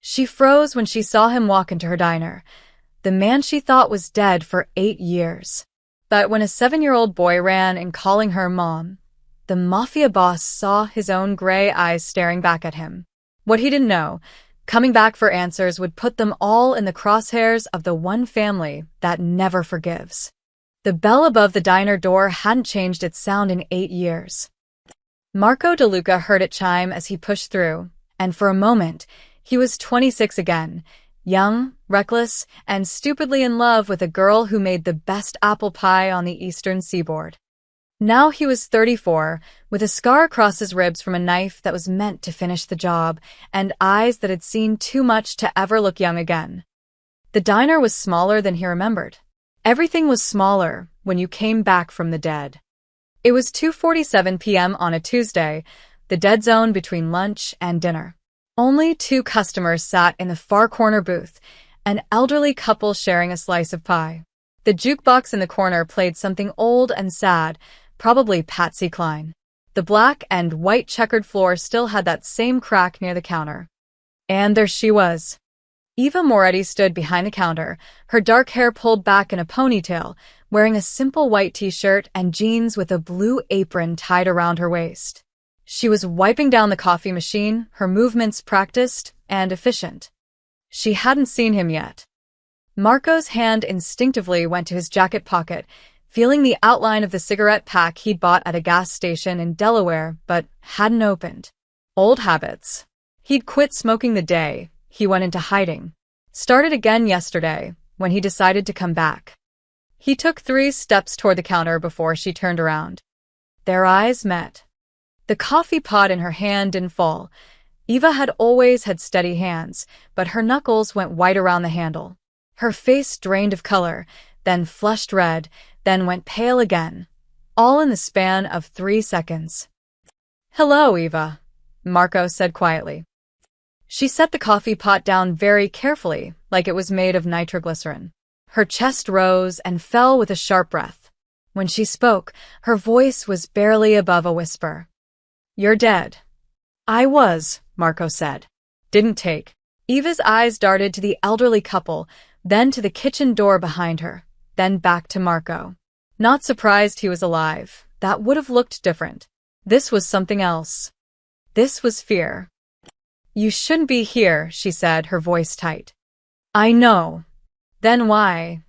She froze when she saw him walk into her diner, the man she thought was dead for 8 years. But when a 7-year-old boy ran in calling her mom, the Mafia boss saw his own gray eyes staring back at him. What he didn't know, coming back for answers would put them all in the crosshairs of the one family that never forgives. The bell above the diner door hadn't changed its sound in 8 years. Marco DeLuca heard it chime as he pushed through, and for a moment, he was 26 again, young, reckless, and stupidly in love with a girl who made the best apple pie on the eastern seaboard. Now he was 34, with a scar across his ribs from a knife that was meant to finish the job, and eyes that had seen too much to ever look young again. The diner was smaller than he remembered. Everything was smaller when you came back from the dead. It was 2:47 p.m. on a Tuesday, the dead zone between lunch and dinner. Only 2 customers sat in the far corner booth, an elderly couple sharing a slice of pie. The jukebox in the corner played something old and sad, probably Patsy Cline. The black and white checkered floor still had that same crack near the counter. And there she was. Eva Moretti stood behind the counter, her dark hair pulled back in a ponytail, wearing a simple white t-shirt and jeans with a blue apron tied around her waist. She was wiping down the coffee machine, her movements practiced and efficient. She hadn't seen him yet. Marco's hand instinctively went to his jacket pocket, feeling the outline of the cigarette pack he'd bought at a gas station in Delaware but hadn't opened. Old habits. He'd quit smoking the day he went into hiding. Started again yesterday, when he decided to come back. He took 3 steps toward the counter before she turned around. Their eyes met. The coffee pot in her hand didn't fall. Eva had always had steady hands, but her knuckles went white around the handle. Her face drained of color, then flushed red, then went pale again, all in the span of 3 seconds. "Hello, Eva," Marco said quietly. She set the coffee pot down very carefully, like it was made of nitroglycerin. Her chest rose and fell with a sharp breath. When she spoke, her voice was barely above a whisper. "You're dead." "I was," Marco said. "Didn't take." Eva's eyes darted to the elderly couple, then to the kitchen door behind her, then back to Marco. Not surprised he was alive. That would have looked different. This was something else. This was fear. "You shouldn't be here," she said, her voice tight. "I know." "Then why?"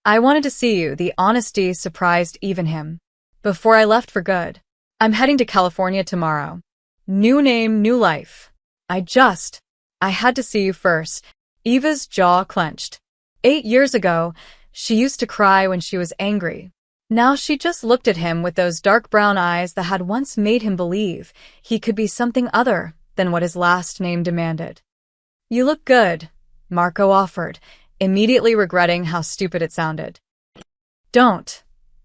"I wanted to see you." The honesty surprised even him. "Before I left for good. I'm heading to California tomorrow. New name, new life. I had to see you first." Eva's jaw clenched. 8 years ago, she used to cry when she was angry. Now she just looked at him with those dark brown eyes that had once made him believe he could be something other than what his last name demanded. "You look good," Marco offered, immediately regretting how stupid it sounded. "Don't,"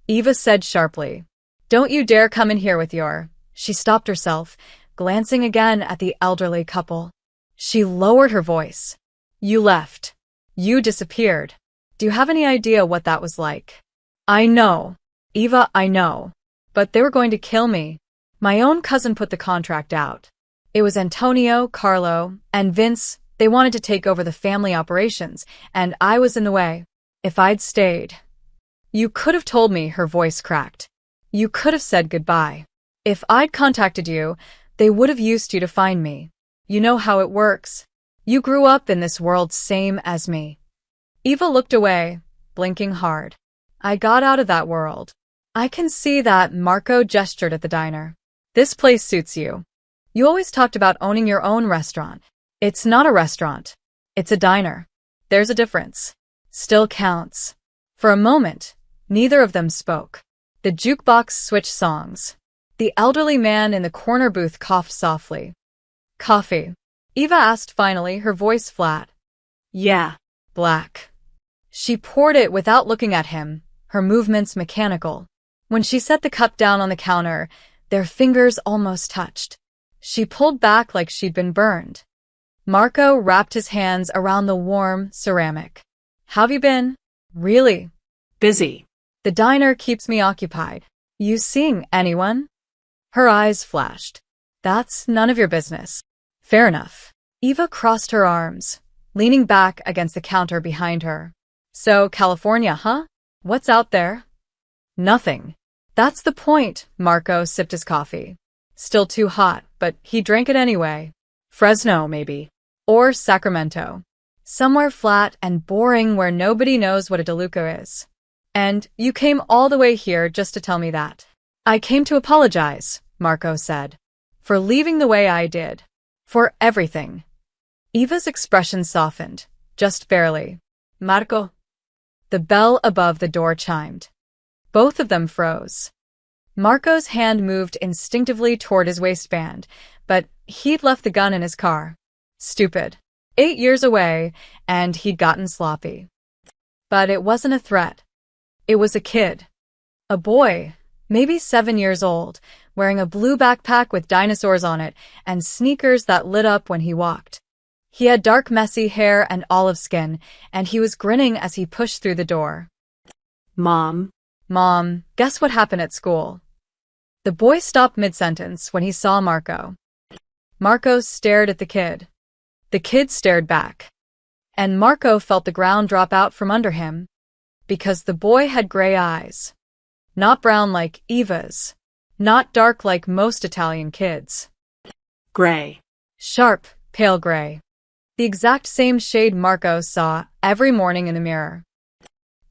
Eva said sharply. "Don't you dare come in here with your—" She stopped herself, glancing again at the elderly couple. She lowered her voice. "You left. You disappeared. Do you have any idea what that was like?" "I know. Eva, I know. But they were going to kill me. My own cousin put the contract out. It was Antonio, Carlo, and Vince. They wanted to take over the family operations, and I was in the way. If I'd stayed—" "You could have told me," her voice cracked. "You could have said goodbye. If I'd contacted you, they would have used you to find me. You know how it works. You grew up in this world same as me." Eva looked away, blinking hard. "I got out of that world." "I can see that," Marco gestured at the diner. "This place suits you. You always talked about owning your own restaurant. It's not a restaurant. It's a diner. There's a difference. Still counts." For a moment, neither of them spoke. The jukebox switched songs. The elderly man in the corner booth coughed softly. "Coffee?" Eva asked finally, her voice flat. "Yeah." "Black." She poured it without looking at him, her movements mechanical. When she set the cup down on the counter, their fingers almost touched. She pulled back like she'd been burned. Marco wrapped his hands around the warm ceramic. "How've you been?" "Really busy. The diner keeps me occupied." "You seeing anyone?" Her eyes flashed. "That's none of your business." "Fair enough." Eva crossed her arms, leaning back against the counter behind her. So, California, huh? What's out there? Nothing. That's the point. Marco sipped his coffee. Still too hot, but he drank it anyway. Fresno, maybe. Or Sacramento. Somewhere flat and boring where nobody knows what a DeLuca is. And you came all the way here just to tell me that. I came to apologize, Marco said. For leaving the way I did. For everything. Eva's expression softened, just barely. Marco. The bell above the door chimed. Both of them froze. Marco's hand moved instinctively toward his waistband, but he'd left the gun in his car. Stupid. 8 years away, and he'd gotten sloppy. But it wasn't a threat. It was a kid. A boy, maybe 7 years old, wearing a blue backpack with dinosaurs on it and sneakers that lit up when he walked. He had dark, messy hair and olive skin, and he was grinning as he pushed through the door. Mom, guess what happened at school? The boy stopped mid-sentence when he saw Marco. Marco stared at the kid. The kid stared back. And Marco felt the ground drop out from under him. Because the boy had gray eyes. Not brown like Eva's. Not dark like most Italian kids. Gray. Sharp, pale gray. The exact same shade Marco saw every morning in the mirror.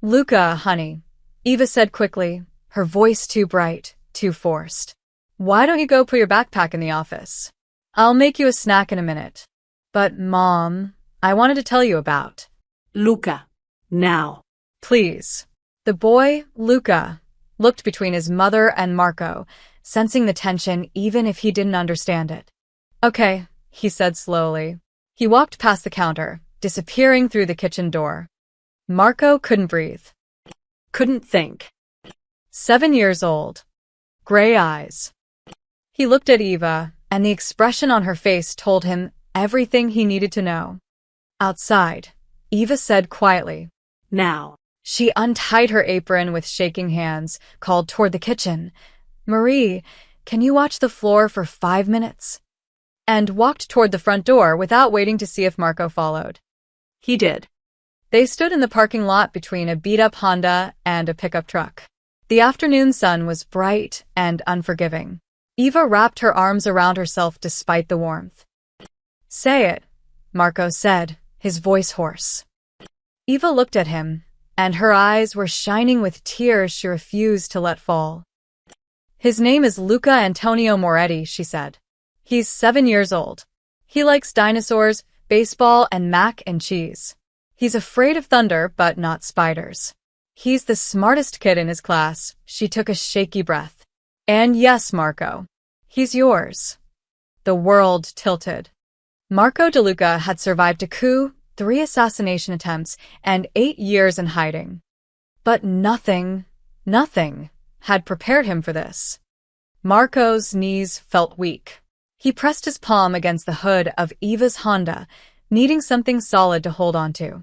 Luca, honey, Eva said quickly, her voice too bright, too forced. Why don't you go put your backpack in the office? I'll make you a snack in a minute. But, Mom, I wanted to tell you about. Luca, now. Please. The boy, Luca, looked between his mother and Marco, sensing the tension even if he didn't understand it. Okay, he said slowly. He walked past the counter, disappearing through the kitchen door. Marco couldn't breathe. Couldn't think. 7 years old. Gray eyes. He looked at Eva, and the expression on her face told him everything he needed to know. Outside, Eva said quietly. Now. She untied her apron with shaking hands, called toward the kitchen. Marie, can you watch the floor for 5 minutes? And walked toward the front door without waiting to see if Marco followed. He did. They stood in the parking lot between a beat-up Honda and a pickup truck. The afternoon sun was bright and unforgiving. Eva wrapped her arms around herself despite the warmth. Say it, Marco said, his voice hoarse. Eva looked at him, and her eyes were shining with tears she refused to let fall. His name is Luca Antonio Moretti, she said. He's 7 years old. He likes dinosaurs, baseball, and mac and cheese. He's afraid of thunder, but not spiders. He's the smartest kid in his class. She took a shaky breath. And yes, Marco. He's yours. The world tilted. Marco DeLuca had survived a coup, 3 assassination attempts, and 8 years in hiding. But nothing had prepared him for this. Marco's knees felt weak. He pressed his palm against the hood of Eva's Honda, needing something solid to hold on to.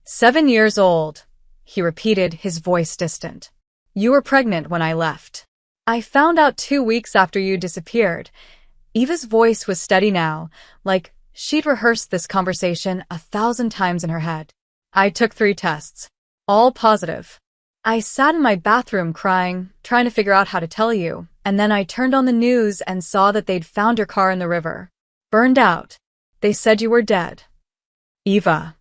7 years old, he repeated, his voice distant. You were pregnant when I left. I found out 2 weeks after you disappeared. Eva's voice was steady now, like she'd rehearsed this conversation 1,000 times in her head. I took 3 tests, all positive. I sat in my bathroom crying, trying to figure out how to tell you, and then I turned on the news and saw that they'd found your car in the river. Burned out. They said you were dead. Eva.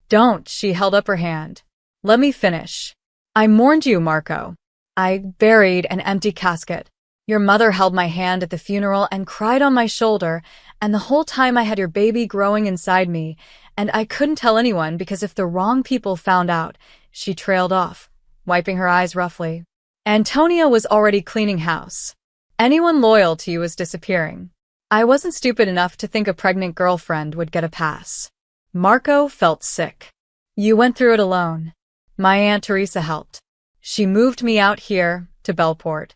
Don't, she held up her hand. Let me finish. I mourned you, Marco. I buried an empty casket. Your mother held my hand at the funeral and cried on my shoulder, and the whole time I had your baby growing inside me, and I couldn't tell anyone because if the wrong people found out, she trailed off, wiping her eyes roughly. Antonia was already cleaning house. Anyone loyal to you was disappearing. I wasn't stupid enough to think a pregnant girlfriend would get a pass. Marco felt sick. You went through it alone. My Aunt Teresa helped. She moved me out here, to Bellport.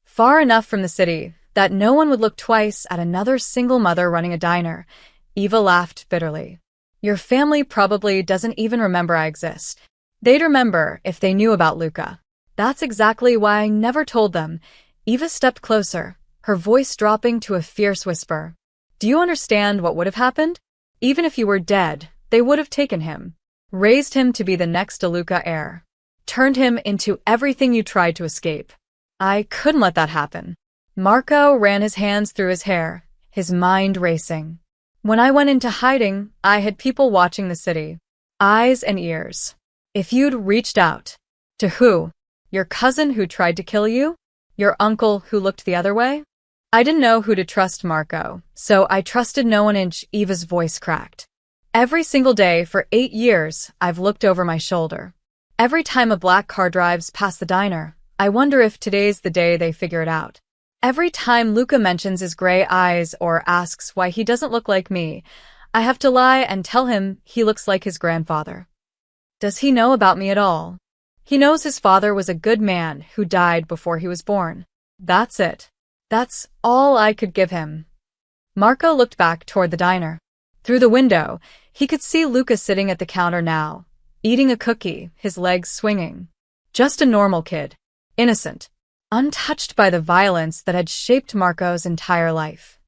Far enough from the city that no one would look twice at another single mother running a diner. Eva laughed bitterly. Your family probably doesn't even remember I exist. They'd remember if they knew about Luca. That's exactly why I never told them. Eva stepped closer, her voice dropping to a fierce whisper. Do you understand what would have happened? Even if you were dead, they would have taken him, raised him to be the next DeLuca heir, turned him into everything you tried to escape. I couldn't let that happen. Marco ran his hands through his hair, his mind racing. When I went into hiding, I had people watching the city. Eyes and ears. If you'd reached out. To who? Your cousin who tried to kill you? Your uncle who looked the other way? I didn't know who to trust, Marco, so I trusted no one. Eva's voice cracked. Every single day for 8 years, I've looked over my shoulder. Every time a black car drives past the diner, I wonder if today's the day they figure it out. Every time Luca mentions his gray eyes or asks why he doesn't look like me, I have to lie and tell him he looks like his grandfather. Does he know about me at all? He knows his father was a good man who died before he was born. That's it. That's all I could give him. Marco looked back toward the diner. Through the window, he could see Luca sitting at the counter now, eating a cookie, his legs swinging. Just a normal kid. Innocent. Untouched by the violence that had shaped Marco's entire life.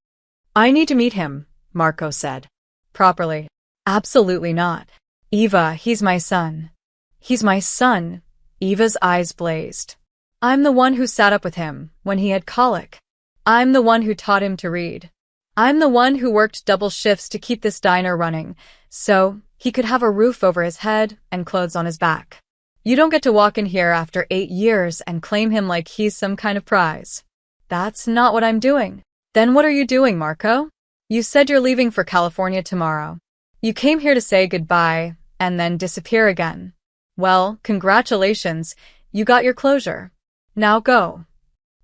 I need to meet him, Marco said. Properly. Absolutely not. Eva, he's my son. He's my son. Eva's eyes blazed. I'm the one who sat up with him when he had colic. I'm the one who taught him to read. I'm the one who worked double shifts to keep this diner running, so he could have a roof over his head and clothes on his back. You don't get to walk in here after 8 years and claim him like he's some kind of prize. That's not what I'm doing. Then what are you doing, Marco? You said you're leaving for California tomorrow. You came here to say goodbye and then disappear again. Well, congratulations, you got your closure. Now go.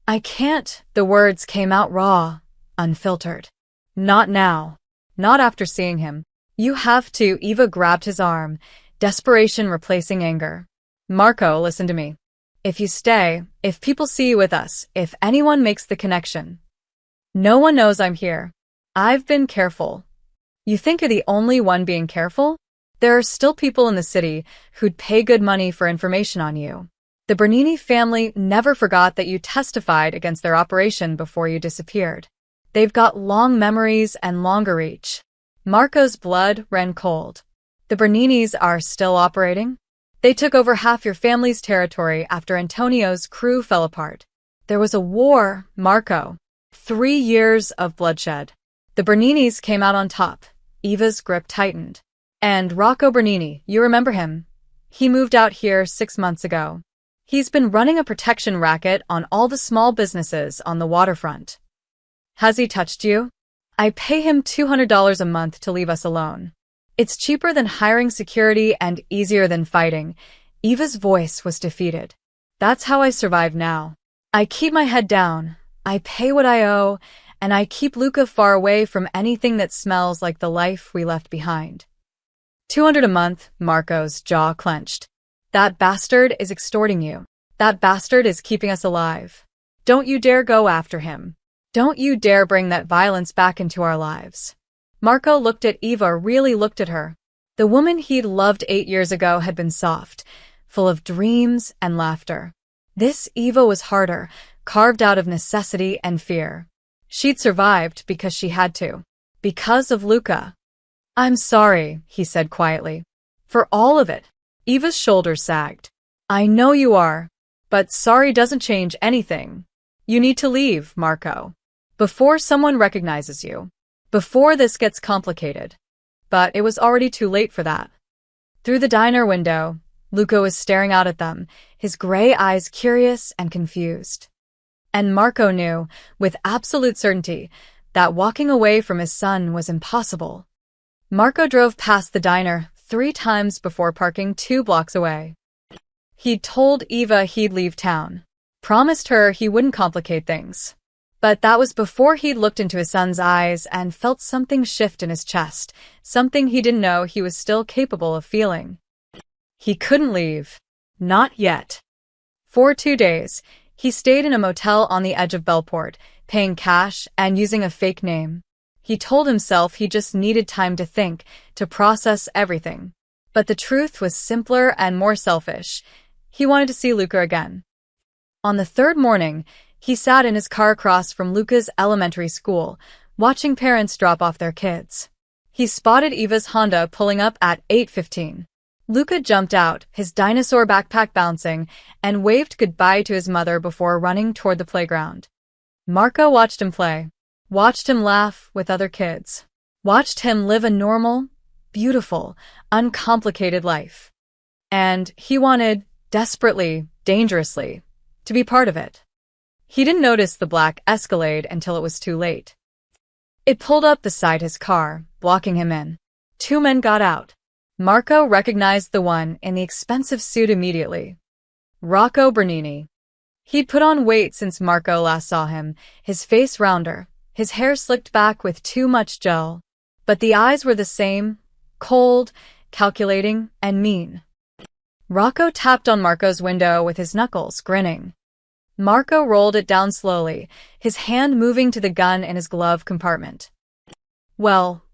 I can't. The words came out raw, unfiltered. Not now. Not after seeing him. You have to. Eva grabbed his arm, desperation replacing anger. Marco, listen to me. If you stay, if people see you with us, if anyone makes the connection. No one knows I'm here. I've been careful. You think you're the only one being careful? There are still people in the city who'd pay good money for information on you. The Bernini family never forgot that you testified against their operation before you disappeared. They've got long memories and longer reach. Marco's blood ran cold. The Berninis are still operating? They took over half your family's territory after Antonio's crew fell apart. There was a war, Marco. 3 years of bloodshed. The Berninis came out on top. Eva's grip tightened. And Rocco Bernini, you remember him? He moved out here 6 months ago. He's been running a protection racket on all the small businesses on the waterfront. Has he touched you? I pay him $200 a month to leave us alone. It's cheaper than hiring security and easier than fighting. Eva's voice was defeated. That's how I survive now. I keep my head down, I pay what I owe, and I keep Luca far away from anything that smells like the life we left behind. $200 a month, Marco's jaw clenched. That bastard is extorting you. That bastard is keeping us alive. Don't you dare go after him. Don't you dare bring that violence back into our lives. Marco looked at Eva, really looked at her. The woman he'd loved 8 years ago had been soft, full of dreams and laughter. This Eva was harder, carved out of necessity and fear. She'd survived because she had to. Because of Luca. I'm sorry, he said quietly. For all of it. Eva's shoulders sagged. I know you are. But sorry doesn't change anything. You need to leave, Marco. Before someone recognizes you. Before this gets complicated. But it was already too late for that. Through the diner window, Luca was staring out at them, his gray eyes curious and confused. And Marco knew, with absolute certainty, that walking away from his son was impossible. Marco drove past the diner 3 times before parking 2 blocks away. He'd told Eva he'd leave town. Promised her he wouldn't complicate things. But that was before he'd looked into his son's eyes and felt something shift in his chest, something he didn't know he was still capable of feeling. He couldn't leave. Not yet. For 2 days, he stayed in a motel on the edge of Bellport, paying cash and using a fake name. He told himself he just needed time to think, to process everything. But the truth was simpler and more selfish. He wanted to see Luca again. On the 3rd morning, he sat in his car across from Luca's elementary school, watching parents drop off their kids. He spotted Eva's Honda pulling up at 8:15. Luca jumped out, his dinosaur backpack bouncing, and waved goodbye to his mother before running toward the playground. Marco watched him play, watched him laugh with other kids, watched him live a normal, beautiful, uncomplicated life. And he wanted, desperately, dangerously, to be part of it. He didn't notice the black Escalade until it was too late. It pulled up beside his car, blocking him in. Two men got out. Marco recognized the one in the expensive suit immediately. Rocco Bernini. He'd put on weight since Marco last saw him, his face rounder, his hair slicked back with too much gel. But the eyes were the same, cold, calculating, and mean. Rocco tapped on Marco's window with his knuckles, grinning. Marco rolled it down slowly, his hand moving to the gun in his glove compartment. Well,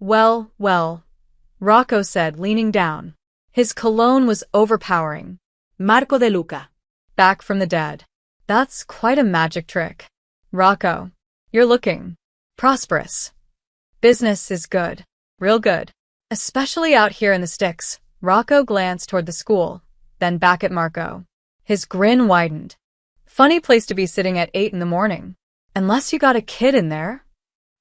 Rocco said, leaning down. His cologne was overpowering. Marco de Luca. Back from the dead. That's quite a magic trick. Rocco, you're looking prosperous. Business is good. Real good. Especially out here in the sticks. Rocco glanced toward the school, then back at Marco. His grin widened. Funny place to be sitting at 8 in the morning. Unless you got a kid in there.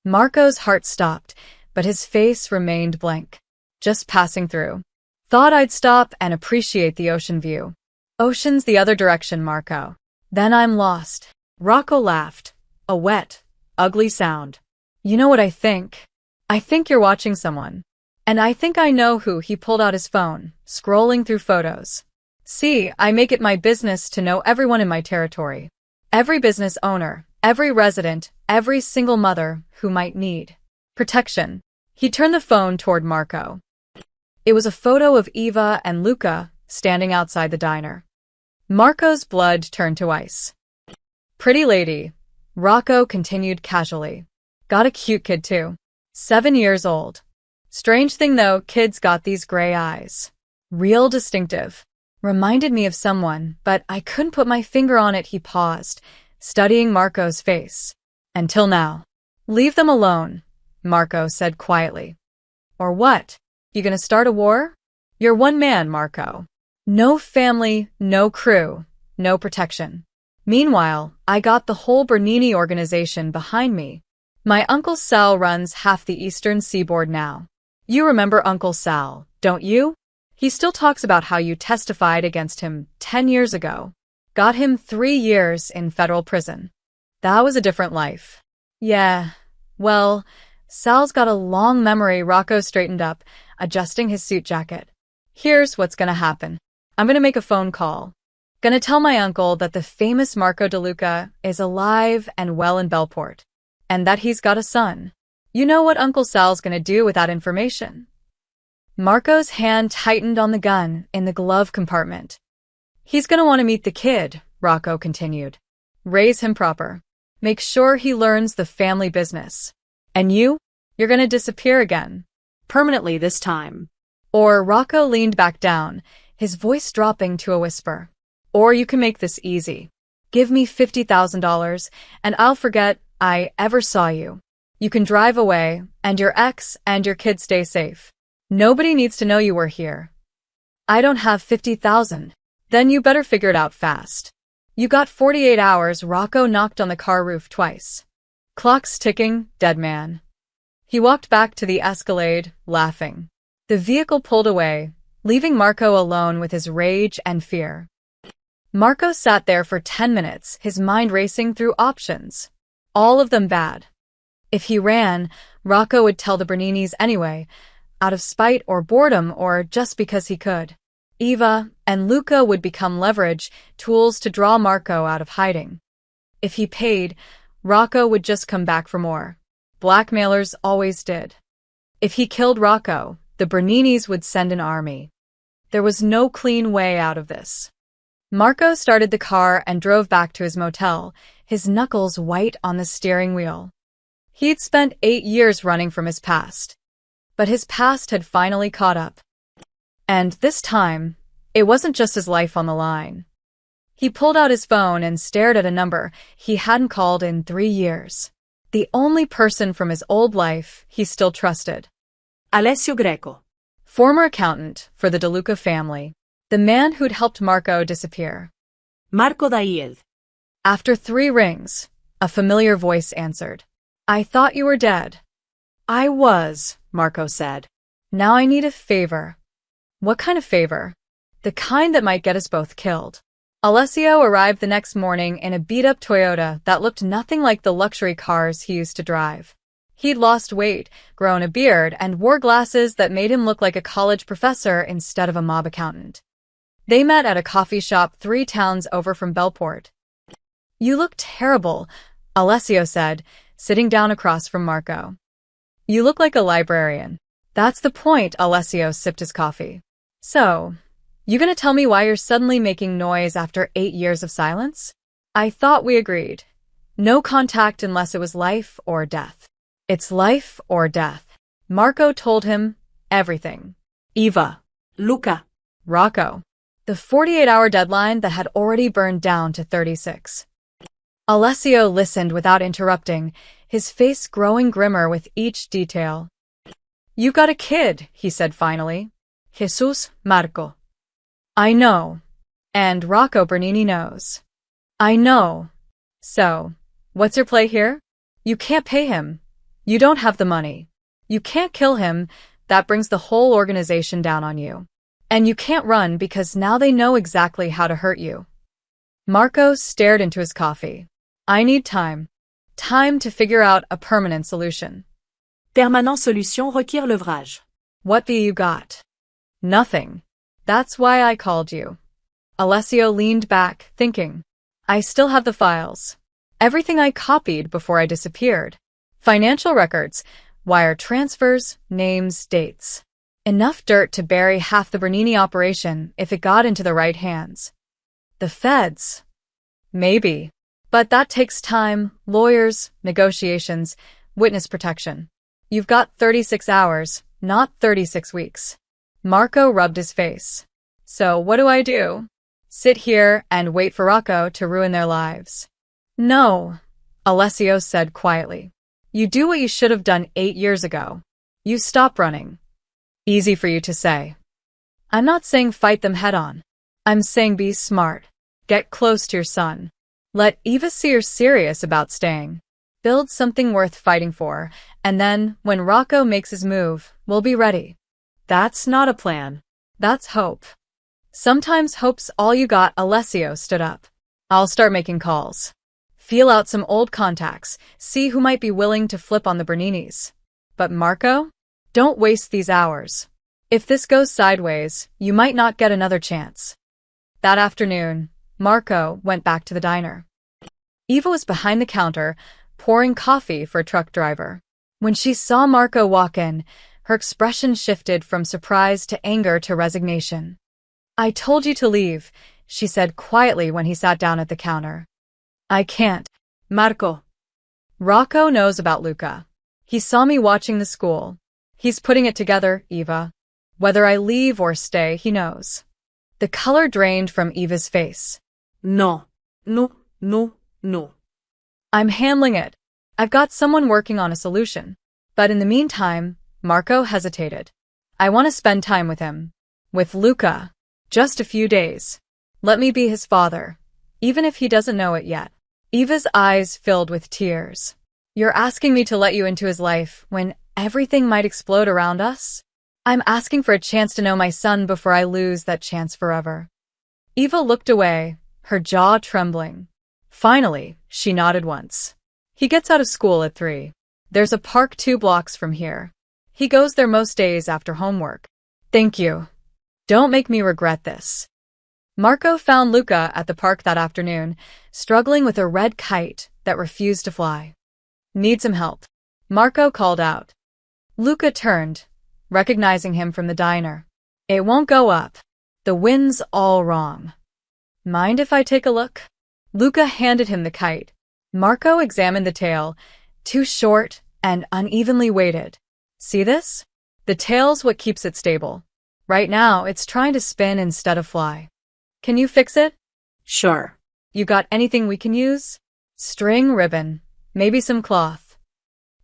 Marco's heart stopped, but his face remained blank. Just passing through. Thought I'd stop and appreciate the ocean view. Ocean's the other direction, Marco. Then I'm lost. Rocco laughed. A wet, ugly sound. You know what I think? I think you're watching someone. And I think I know who. He pulled out his phone, scrolling through photos. See, I make it my business to know everyone in my territory. Every business owner, every resident, every single mother who might need protection. He turned the phone toward Marco. It was a photo of Eva and Luca standing outside the diner. Marco's blood turned to ice. Pretty lady, Rocco continued casually. Got a cute kid too. 7 years old. Strange thing though, kids got these gray eyes. Real distinctive. Reminded me of someone, but I couldn't put my finger on it. He paused, studying Marco's face. Until now. Leave them alone, Marco said quietly. Or what? You gonna start a war? You're one man, Marco. No family, no crew, no protection. Meanwhile, I got the whole Bernini organization behind me. My Uncle Sal runs half the eastern seaboard now. You remember Uncle Sal, don't you? He still talks about how you testified against him 10 years ago. Got him 3 years in federal prison. That was a different life. Yeah, well, Sal's got a long memory. Rocco straightened up, adjusting his suit jacket. Here's what's gonna happen. I'm gonna make a phone call. Gonna tell my uncle that the famous Marco De Luca is alive and well in Bellport. And that he's got a son. You know what Uncle Sal's gonna do with that information? Marco's hand tightened on the gun in the glove compartment. He's gonna want to meet the kid, Rocco continued. Raise him proper. Make sure he learns the family business. And you're gonna disappear again. Permanently this time. Or Rocco leaned back down, his voice dropping to a whisper. Or you can make this easy. Give me $50,000 and I'll forget I ever saw you. You can drive away, and your ex and your kids stay safe. Nobody needs to know you were here. I don't have 50,000. Then you better figure it out fast. You got 48 hours. Rocco knocked on the car roof twice. Clock's ticking, dead man. He walked back to the Escalade, laughing. The vehicle pulled away, leaving Marco alone with his rage and fear. Marco sat there for 10 minutes, his mind racing through options. All of them bad. If he ran, Rocco would tell the Berninis anyway, out of spite or boredom or just because he could. Eva and Luca would become leverage, tools to draw Marco out of hiding. If he paid, Rocco would just come back for more. Blackmailers always did. If he killed Rocco, the Berninis would send an army. There was no clean way out of this. Marco started the car and drove back to his motel, his knuckles white on the steering wheel. He'd spent 8 years running from his past. But his past had finally caught up. And this time, it wasn't just his life on the line. He pulled out his phone and stared at a number he hadn't called in 3 years. The only person from his old life he still trusted. Alessio Greco. Former accountant for the De Luca family. The man who'd helped Marco disappear. Marco Daiel. After 3 rings, a familiar voice answered. I thought you were dead. I was, Marco said. Now I need a favor. What kind of favor? The kind that might get us both killed. Alessio arrived the next morning in a beat-up Toyota that looked nothing like the luxury cars he used to drive. He'd lost weight, grown a beard, and wore glasses that made him look like a college professor instead of a mob accountant. They met at a coffee shop 3 towns over from Belport. You look terrible, Alessio said, sitting down across from Marco. You look like a librarian. That's the point, Alessio sipped his coffee. So, you gonna tell me why you're suddenly making noise after 8 years of silence? I thought we agreed. No contact unless it was life or death. It's life or death. Marco told him everything. Eva. Luca. Rocco. The 48-hour deadline that had already burned down to 36. Alessio listened without interrupting, his face growing grimmer with each detail. You've got a kid, he said finally. Jesus Marco. I know. And Rocco Bernini knows. I know. So, what's your play here? You can't pay him. You don't have the money. You can't kill him. That brings the whole organization down on you. And you can't run because now they know exactly how to hurt you. Marco stared into his coffee. I need time. Time to figure out a permanent solution. Permanent solution requiert l'ouvrage. What do you got? Nothing. That's why I called you. Alessio leaned back, thinking. I still have the files. Everything I copied before I disappeared. Financial records, wire transfers, names, dates. Enough dirt to bury half the Bernini operation if it got into the right hands. The feds? Maybe. But that takes time, lawyers, negotiations, witness protection. You've got 36 hours, not 36 weeks. Marco rubbed his face. So what do I do? Sit here and wait for Rocco to ruin their lives? No, Alessio said quietly. You do what you should have done 8 years ago. You stop running. Easy for you to say. I'm not saying fight them head on. I'm saying be smart. Get close to your son. Let Eva see you're serious about staying. Build something worth fighting for, and then, when Rocco makes his move, we'll be ready. That's not a plan. That's hope. Sometimes hope's all you got. Alessio stood up. I'll start making calls. Feel out some old contacts, see who might be willing to flip on the Berninis. But Marco? Don't waste these hours. If this goes sideways, you might not get another chance. That afternoon, Marco went back to the diner. Eva was behind the counter, pouring coffee for a truck driver. When she saw Marco walk in, her expression shifted from surprise to anger to resignation. I told you to leave, she said quietly when he sat down at the counter. I can't. Marco. Rocco knows about Luca. He saw me watching the school. He's putting it together, Eva. Whether I leave or stay, he knows. The color drained from Eva's face. No. No. No. No. I'm handling it. I've got someone working on a solution. But in the meantime, Marco hesitated. I want to spend time with him. With Luca. Just a few days. Let me be his father. Even if he doesn't know it yet. Eva's eyes filled with tears. You're asking me to let you into his life when everything might explode around us? I'm asking for a chance to know my son before I lose that chance forever. Eva looked away, her jaw trembling. Finally, she nodded once. He gets out of school at 3. There's a park 2 blocks from here. He goes there most days after homework. Thank you. Don't make me regret this. Marco found Luca at the park that afternoon, struggling with a red kite that refused to fly. Need some help? Marco called out. Luca turned, recognizing him from the diner. It won't go up. The wind's all wrong. Mind if I take a look? Luca handed him the kite. Marco examined the tail, too short and unevenly weighted. See this? The tail's what keeps it stable. Right now, it's trying to spin instead of fly. Can you fix it? Sure. You got anything we can use? String, ribbon, maybe some cloth.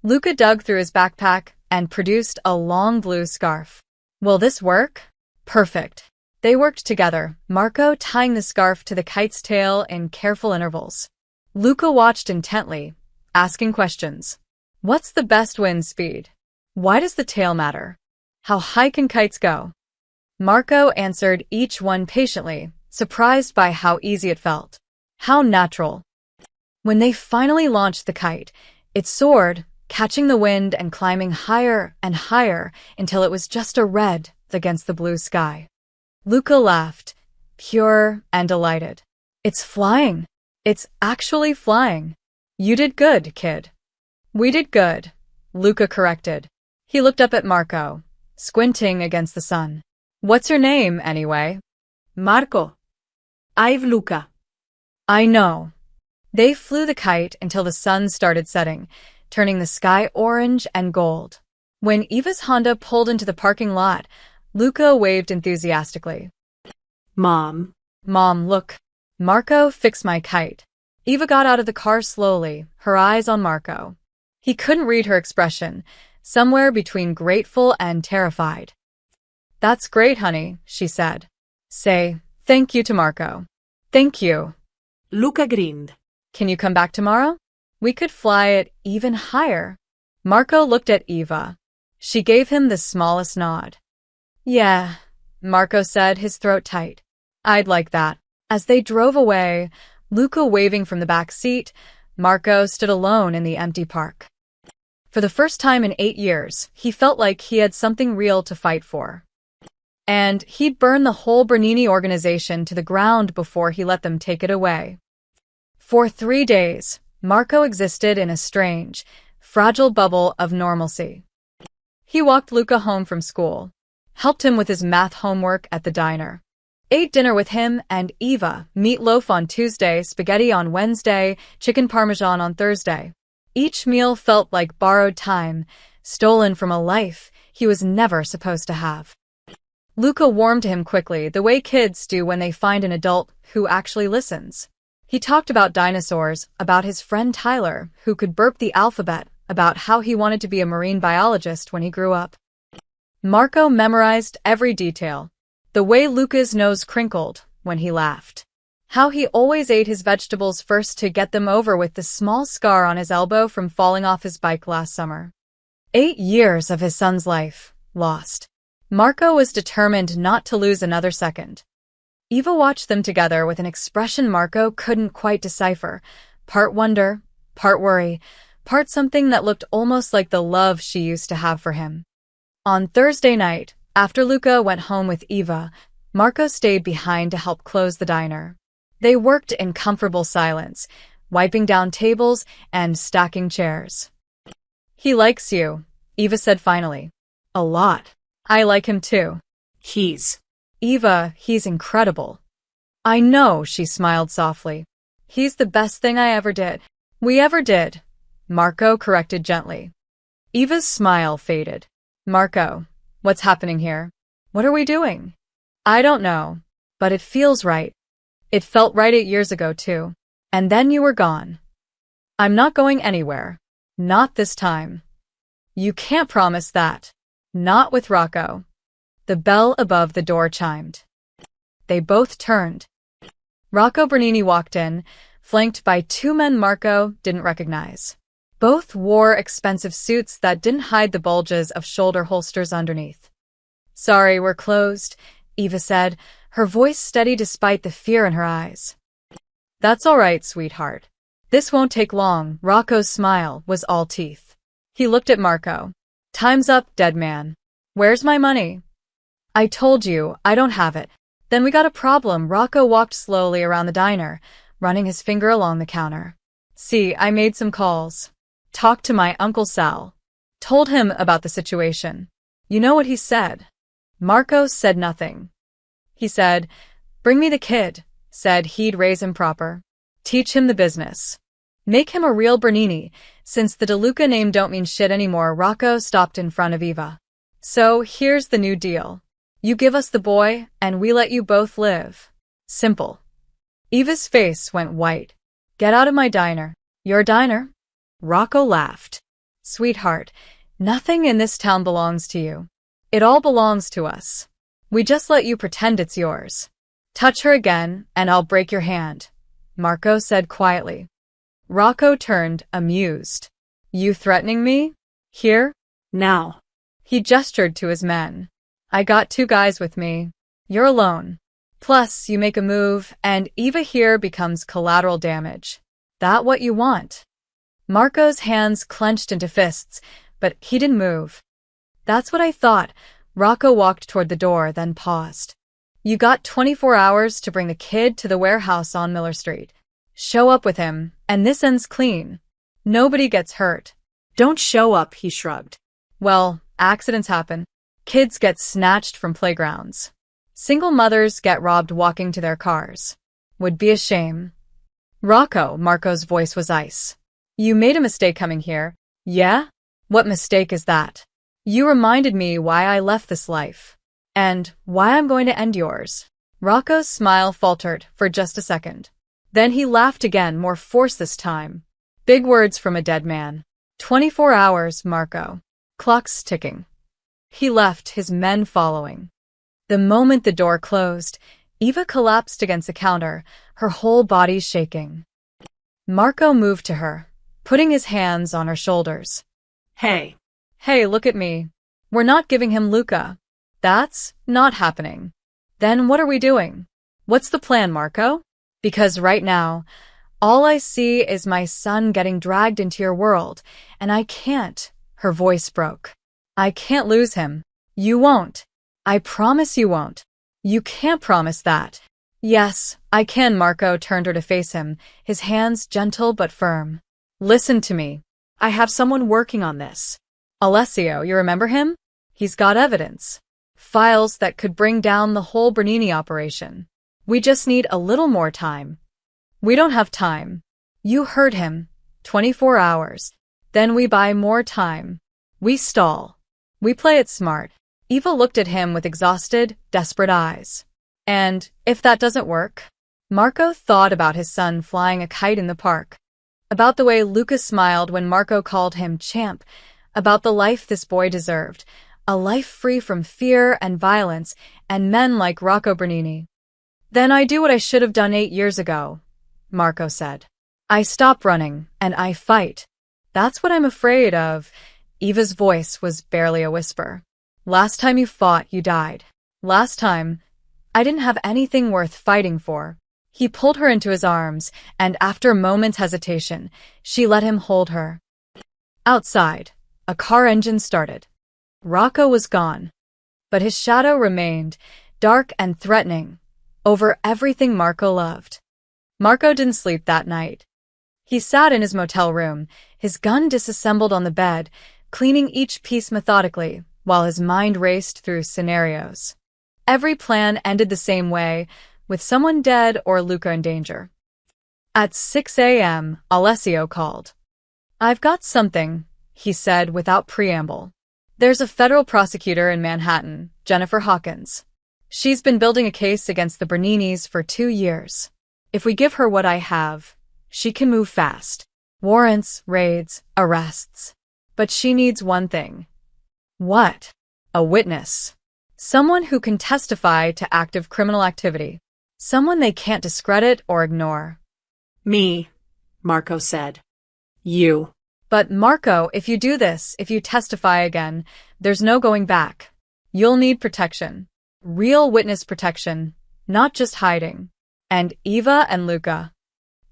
Luca dug through his backpack, and produced a long blue scarf. Will this work? Perfect. They worked together, Marco tying the scarf to the kite's tail in careful intervals. Luca watched intently, asking questions. What's the best wind speed? Why does the tail matter? How high can kites go? Marco answered each one patiently, surprised by how easy it felt. How natural. When they finally launched the kite, it soared, catching the wind and climbing higher and higher until it was just a red against the blue sky. Luca laughed, pure and delighted. It's flying. It's actually flying. You did good, kid. We did good, Luca corrected. He looked up at Marco, squinting against the sun. What's your name, anyway? Marco. I've Luca. I know. They flew the kite until the sun started setting, turning the sky orange and gold. When Eva's Honda pulled into the parking lot, Luca waved enthusiastically. Mom. Mom, look. Marco, fix my kite. Eva got out of the car slowly, her eyes on Marco. He couldn't read her expression, somewhere between grateful and terrified. That's great, honey, she said. Say, thank you to Marco. Thank you. Luca grinned. Can you come back tomorrow? We could fly it even higher. Marco looked at Eva. She gave him the smallest nod. Yeah, Marco said, his throat tight. I'd like that. As they drove away, Luca waving from the back seat, Marco stood alone in the empty park. For the first time in 8 years, he felt like he had something real to fight for. And he'd burn the whole Bernini organization to the ground before he let them take it away. For 3 days, Marco existed in a strange, fragile bubble of normalcy. He walked Luca home from school, helped him with his math homework at the diner, ate dinner with him and Eva, meatloaf on Tuesday, spaghetti on Wednesday, chicken parmesan on Thursday. Each meal felt like borrowed time, stolen from a life he was never supposed to have. Luca warmed to him quickly, the way kids do when they find an adult who actually listens. He talked about dinosaurs, about his friend Tyler, who could burp the alphabet, about how he wanted to be a marine biologist when he grew up. Marco memorized every detail. The way Luca's nose crinkled when he laughed. How he always ate his vegetables first to get them over with the small scar on his elbow from falling off his bike last summer. 8 years of his son's life, lost. Marco was determined not to lose another second. Eva watched them together with an expression Marco couldn't quite decipher, part wonder, part worry, part something that looked almost like the love she used to have for him. On Thursday night, after Luca went home with Eva, Marco stayed behind to help close the diner. They worked in comfortable silence, wiping down tables and stacking chairs. He likes you, Eva said finally. A lot. I like him too. Eva, he's incredible. I know, she smiled softly. He's the best thing I ever did. We ever did, Marco corrected gently. Eva's smile faded. Marco, what's happening here? What are we doing? I don't know, but it feels right. It felt right 8 years ago too. And then you were gone. I'm not going anywhere. Not this time. You can't promise that. Not with Rocco. The bell above the door chimed. They both turned. Rocco Bernini walked in, flanked by 2 men Marco didn't recognize. Both wore expensive suits that didn't hide the bulges of shoulder holsters underneath. Sorry, we're closed, Eva said, her voice steady despite the fear in her eyes. That's all right, sweetheart. This won't take long. Rocco's smile was all teeth. He looked at Marco. Time's up, dead man. Where's my money? I told you, I don't have it. Then we got a problem. Rocco walked slowly around the diner, running his finger along the counter. See, I made some calls. Talked to my Uncle Sal. Told him about the situation. You know what he said? Marco said nothing. He said, bring me the kid, said he'd raise him proper. Teach him the business. Make him a real Bernini, since the DeLuca name don't mean shit anymore. Rocco stopped in front of Eva. So, here's the new deal. You give us the boy, and we let you both live. Simple. Eva's face went white. Get out of my diner. Your diner? Rocco laughed. Sweetheart, Nothing in this town belongs to you. It all belongs to us. We just let you pretend it's yours. Touch her again, and I'll break your hand, Marco said quietly. Rocco turned, amused. You threatening me? Here? Now. He gestured to his men. I got 2 guys with me. You're alone. Plus, you make a move, and Eva here becomes collateral damage. That what you want? Marco's hands clenched into fists, but he didn't move. That's what I thought. Rocco walked toward the door, then paused. You got 24 hours to bring the kid to the warehouse on Miller Street. Show up with him, and this ends clean. Nobody gets hurt. Don't show up, he shrugged. Well, accidents happen. Kids get snatched from playgrounds. Single mothers get robbed walking to their cars. Would be a shame. Rocco, Marco's voice was ice. You made a mistake coming here. Yeah? What mistake is that? You reminded me why I left this life. And why I'm going to end yours. Rocco's smile faltered for just a second. Then he laughed again, more force this time. Big words from a dead man. 24 hours, Marco. Clock's ticking. He left, his men following. The moment the door closed, Eva collapsed against the counter, her whole body shaking. Marco moved to her, putting his hands on her shoulders. Hey. Hey, look at me. We're not giving him Luca. That's not happening. Then what are we doing? What's the plan, Marco? Because right now, all I see is my son getting dragged into your world, and I can't. Her voice broke. I can't lose him. You won't. I promise you won't. You can't promise that. Yes, I can. Marco turned her to face him, his hands gentle but firm. Listen to me. I have someone working on this. Alessio, you remember him? He's got evidence. Files that could bring down the whole Bernini operation. We just need a little more time. We don't have time. You heard him. 24 hours. Then we buy more time. We stall. We play it smart. Eva looked at him with exhausted, desperate eyes. And if that doesn't work? Marco thought about his son flying a kite in the park. About the way Lucas smiled when Marco called him champ. About the life this boy deserved. A life free from fear and violence and men like Rocco Bernini. Then I do what I should have done 8 years ago, Marco said. I stop running and I fight. That's what I'm afraid of. Eva's voice was barely a whisper. Last time you fought, you died. Last time, I didn't have anything worth fighting for. He pulled her into his arms, and after a moment's hesitation, she let him hold her. Outside, a car engine started. Rocco was gone, but his shadow remained, dark and threatening, over everything Marco loved. Marco didn't sleep that night. He sat in his motel room, his gun disassembled on the bed, cleaning each piece methodically, while his mind raced through scenarios. Every plan ended the same way, with someone dead or Luca in danger. At 6 a.m., Alessio called. I've got something, he said without preamble. There's a federal prosecutor in Manhattan, Jennifer Hawkins. She's been building a case against the Berninis for 2 years. If we give her what I have, she can move fast. Warrants, raids, arrests. But she needs one thing. What? A witness. Someone who can testify to active criminal activity. Someone they can't discredit or ignore. Me, Marco said. You. But Marco, if you do this, if you testify again, there's no going back. You'll need protection. Real witness protection, not just hiding. And Eva and Luca.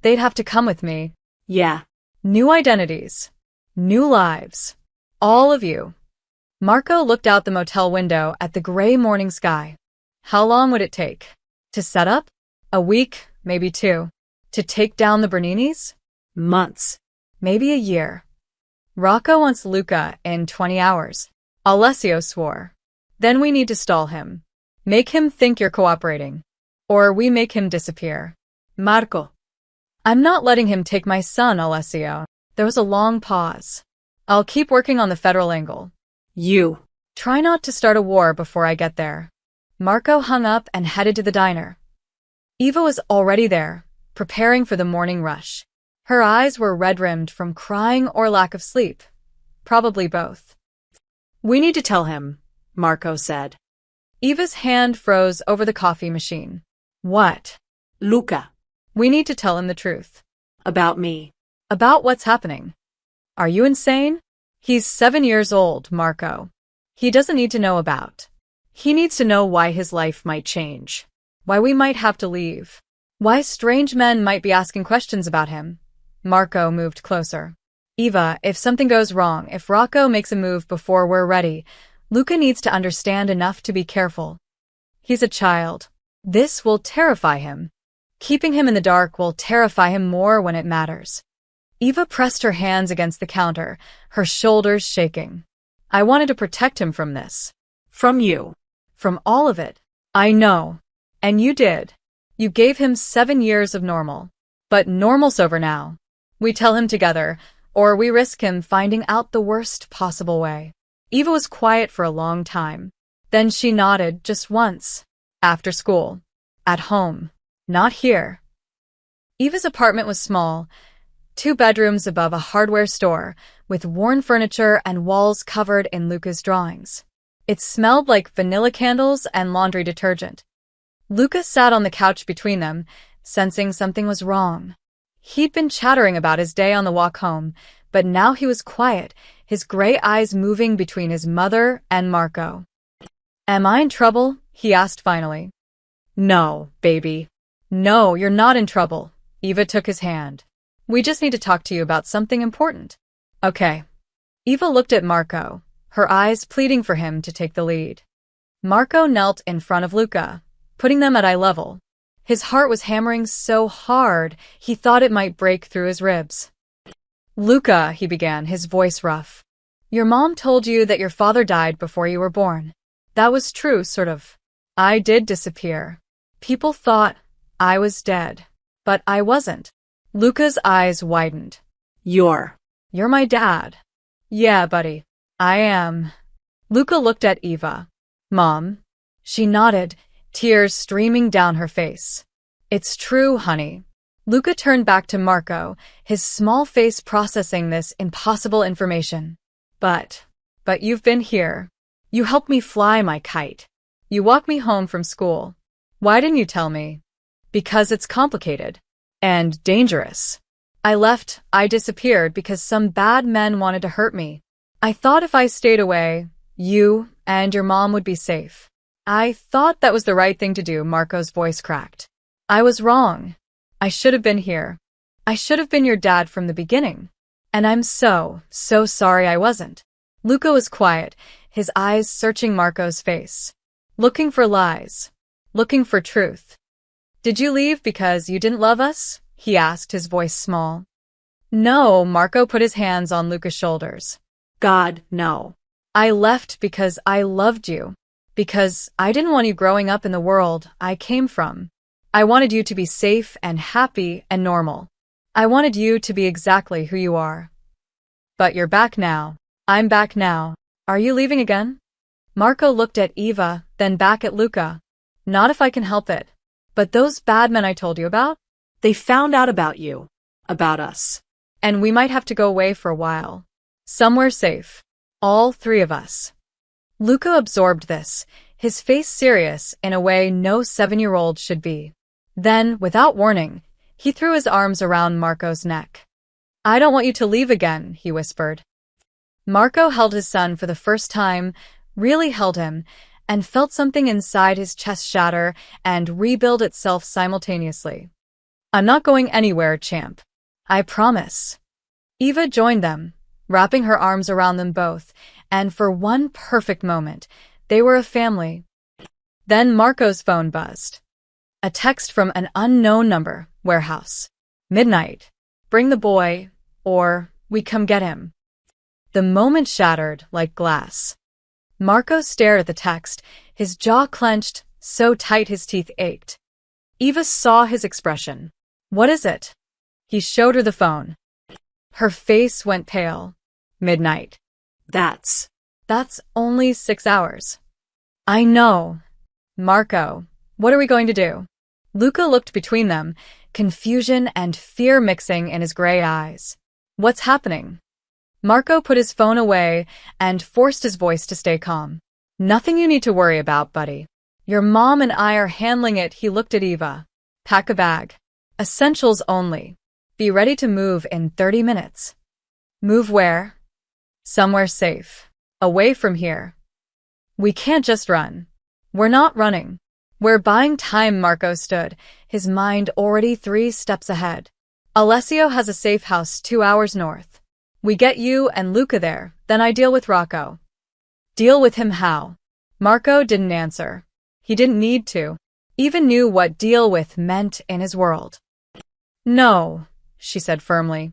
They'd have to come with me. Yeah. New identities. New lives. All of you. Marco looked out the motel window at the gray morning sky. How long would it take? To set up? A week, maybe 2. To take down the Berninis? Months. Maybe a year. Rocco wants Luca in 20 hours. Alessio swore. Then we need to stall him. Make him think you're cooperating. Or we make him disappear. Marco. I'm not letting him take my son, Alessio. There was a long pause. I'll keep working on the federal angle. You. Try not to start a war before I get there. Marco hung up and headed to the diner. Eva was already there, preparing for the morning rush. Her eyes were red-rimmed from crying or lack of sleep. Probably both. We need to tell him, Marco said. Eva's hand froze over the coffee machine. What? Luca. We need to tell him the truth. About me. About what's happening. Are you insane? He's 7 years old, Marco. He doesn't need to know about. He needs to know why his life might change. Why we might have to leave. Why strange men might be asking questions about him. Marco moved closer. Eva, if something goes wrong, if Rocco makes a move before we're ready, Luca needs to understand enough to be careful. He's a child. This will terrify him. Keeping him in the dark will terrify him more when it matters. Eva pressed her hands against the counter, her shoulders shaking. I wanted to protect him from this. From you. From all of it. I know. And you did. You gave him 7 years of normal. But normal's over now. We tell him together, or we risk him finding out the worst possible way. Eva was quiet for a long time. Then she nodded just once. After school. At home. Not here. Eva's apartment was small. 2 bedrooms above a hardware store, with worn furniture and walls covered in Luca's drawings. It smelled like vanilla candles and laundry detergent. Luca sat on the couch between them, sensing something was wrong. He'd been chattering about his day on the walk home, but now he was quiet, his gray eyes moving between his mother and Marco. Am I in trouble? He asked finally. No, baby. No, you're not in trouble. Eva took his hand. We just need to talk to you about something important. Okay. Eva looked at Marco, her eyes pleading for him to take the lead. Marco knelt in front of Luca, putting them at eye level. His heart was hammering so hard, he thought it might break through his ribs. Luca, he began, his voice rough. Your mom told you that your father died before you were born. That was true, sort of. I did disappear. People thought I was dead, but I wasn't. Luca's eyes widened. You're my dad. Yeah, buddy. I am. Luca looked at Eva. Mom? She nodded, tears streaming down her face. It's true, honey. Luca turned back to Marco, his small face processing this impossible information. But you've been here. You helped me fly my kite. You walked me home from school. Why didn't you tell me? Because it's complicated. And dangerous. I disappeared because some bad men wanted to hurt me. I thought if I stayed away, you and your mom would be safe. I thought that was the right thing to do, Marco's voice cracked. I was wrong. I should have been here. I should have been your dad from the beginning. And I'm so sorry I wasn't. Luca was quiet, his eyes searching Marco's face. Looking for lies. Looking for truth. Did you leave because you didn't love us? He asked, his voice small. No, Marco put his hands on Luca's shoulders. God, no. I left because I loved you. Because I didn't want you growing up in the world I came from. I wanted you to be safe and happy and normal. I wanted you to be exactly who you are. But you're back now. I'm back now. Are you leaving again? Marco looked at Eva, then back at Luca. Not if I can help it. But those bad men I told you about? They found out about you. About us. And we might have to go away for a while. Somewhere safe. All 3 of us. Luca absorbed this, his face serious in a way no 7-year-old should be. Then, without warning, he threw his arms around Marco's neck. I don't want you to leave again, he whispered. Marco held his son for the first time, really held him, and felt something inside his chest shatter and rebuild itself simultaneously. I'm not going anywhere, champ. I promise. Eva joined them, wrapping her arms around them both, and for one perfect moment, they were a family. Then Marco's phone buzzed. A text from an unknown number, warehouse. Midnight. Bring the boy, or we come get him. The moment shattered like glass. Marco stared at the text, his jaw clenched, so tight his teeth ached. Eva saw his expression. What is it? He showed her the phone. Her face went pale. Midnight. That's only 6 hours. I know. Marco, what are we going to do? Luca looked between them, confusion and fear mixing in his gray eyes. What's happening? Marco put his phone away and forced his voice to stay calm. Nothing you need to worry about, buddy. Your mom and I are handling it. He looked at Eva. Pack a bag. Essentials only. Be ready to move in 30 minutes. Move where? Somewhere safe. Away from here. We can't just run. We're not running. We're buying time. Marco stood, his mind already 3 steps ahead. Alessio has a safe house 2 hours north. We get you and Luca there, then I deal with Rocco. Deal with him how? Marco didn't answer. He didn't need to. Eva knew what deal with meant in his world. No, she said firmly.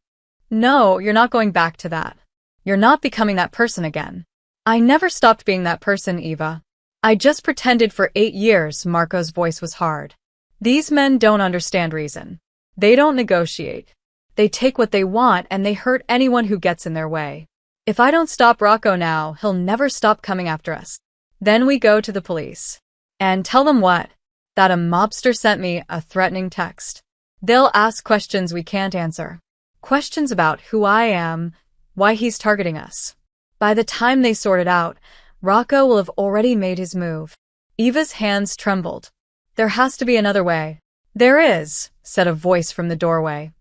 No, you're not going back to that. You're not becoming that person again. I never stopped being that person, Eva. I just pretended for 8 years. Marco's voice was hard. These men don't understand reason. They don't negotiate. They take what they want and they hurt anyone who gets in their way. If I don't stop Rocco now, he'll never stop coming after us. Then we go to the police. And tell them what? That a mobster sent me a threatening text. They'll ask questions we can't answer. Questions about who I am, why he's targeting us. By the time they sort it out, Rocco will have already made his move. Eva's hands trembled. There has to be another way. There is, said a voice from the doorway.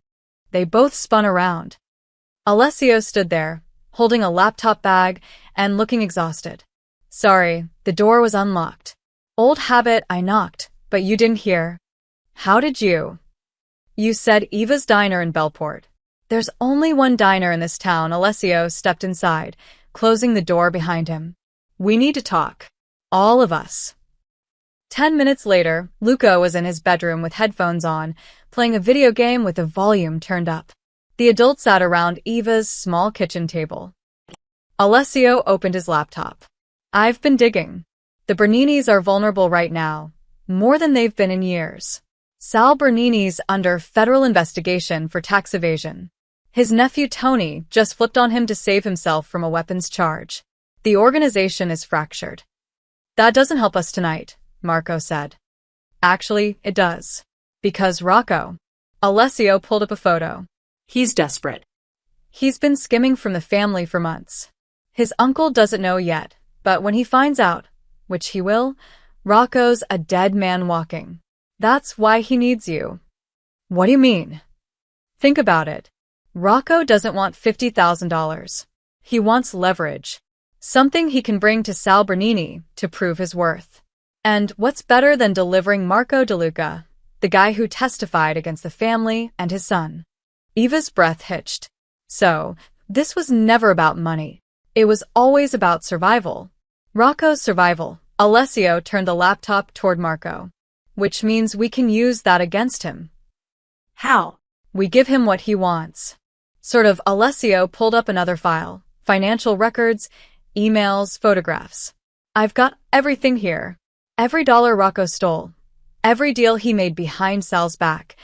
They both spun around. Alessio stood there, holding a laptop bag and looking exhausted. Sorry, the door was unlocked. Old habit, I knocked, but you didn't hear. How did you? You said Eva's diner in Bellport. There's only one diner in this town. Alessio stepped inside, closing the door behind him. We need to talk. All of us. 10 minutes later, Luca was in his bedroom with headphones on, playing a video game with the volume turned up. The adults sat around Eva's small kitchen table. Alessio opened his laptop. I've been digging. The Berninis are vulnerable right now, more than they've been in years. Sal Bernini's under federal investigation for tax evasion. His nephew Tony just flipped on him to save himself from a weapons charge. The organization is fractured. That doesn't help us tonight, Marco said. Actually, it does. Because Rocco. Alessio pulled up a photo. He's desperate. He's been skimming from the family for months. His uncle doesn't know yet, but when he finds out, which he will, Rocco's a dead man walking. That's why he needs you. What do you mean? Think about it. Rocco doesn't want $50,000. He wants leverage. Something he can bring to Sal Bernini to prove his worth. And what's better than delivering Marco De Luca, the guy who testified against the family and his son? Eva's breath hitched. So, this was never about money. It was always about survival. Rocco's survival. Alessio turned the laptop toward Marco. Which means we can use that against him. How? We give him what he wants. Sort of. Alessio pulled up another file. Financial records, emails, photographs. I've got everything here. Every dollar Rocco stole. Every deal he made behind Sal's back.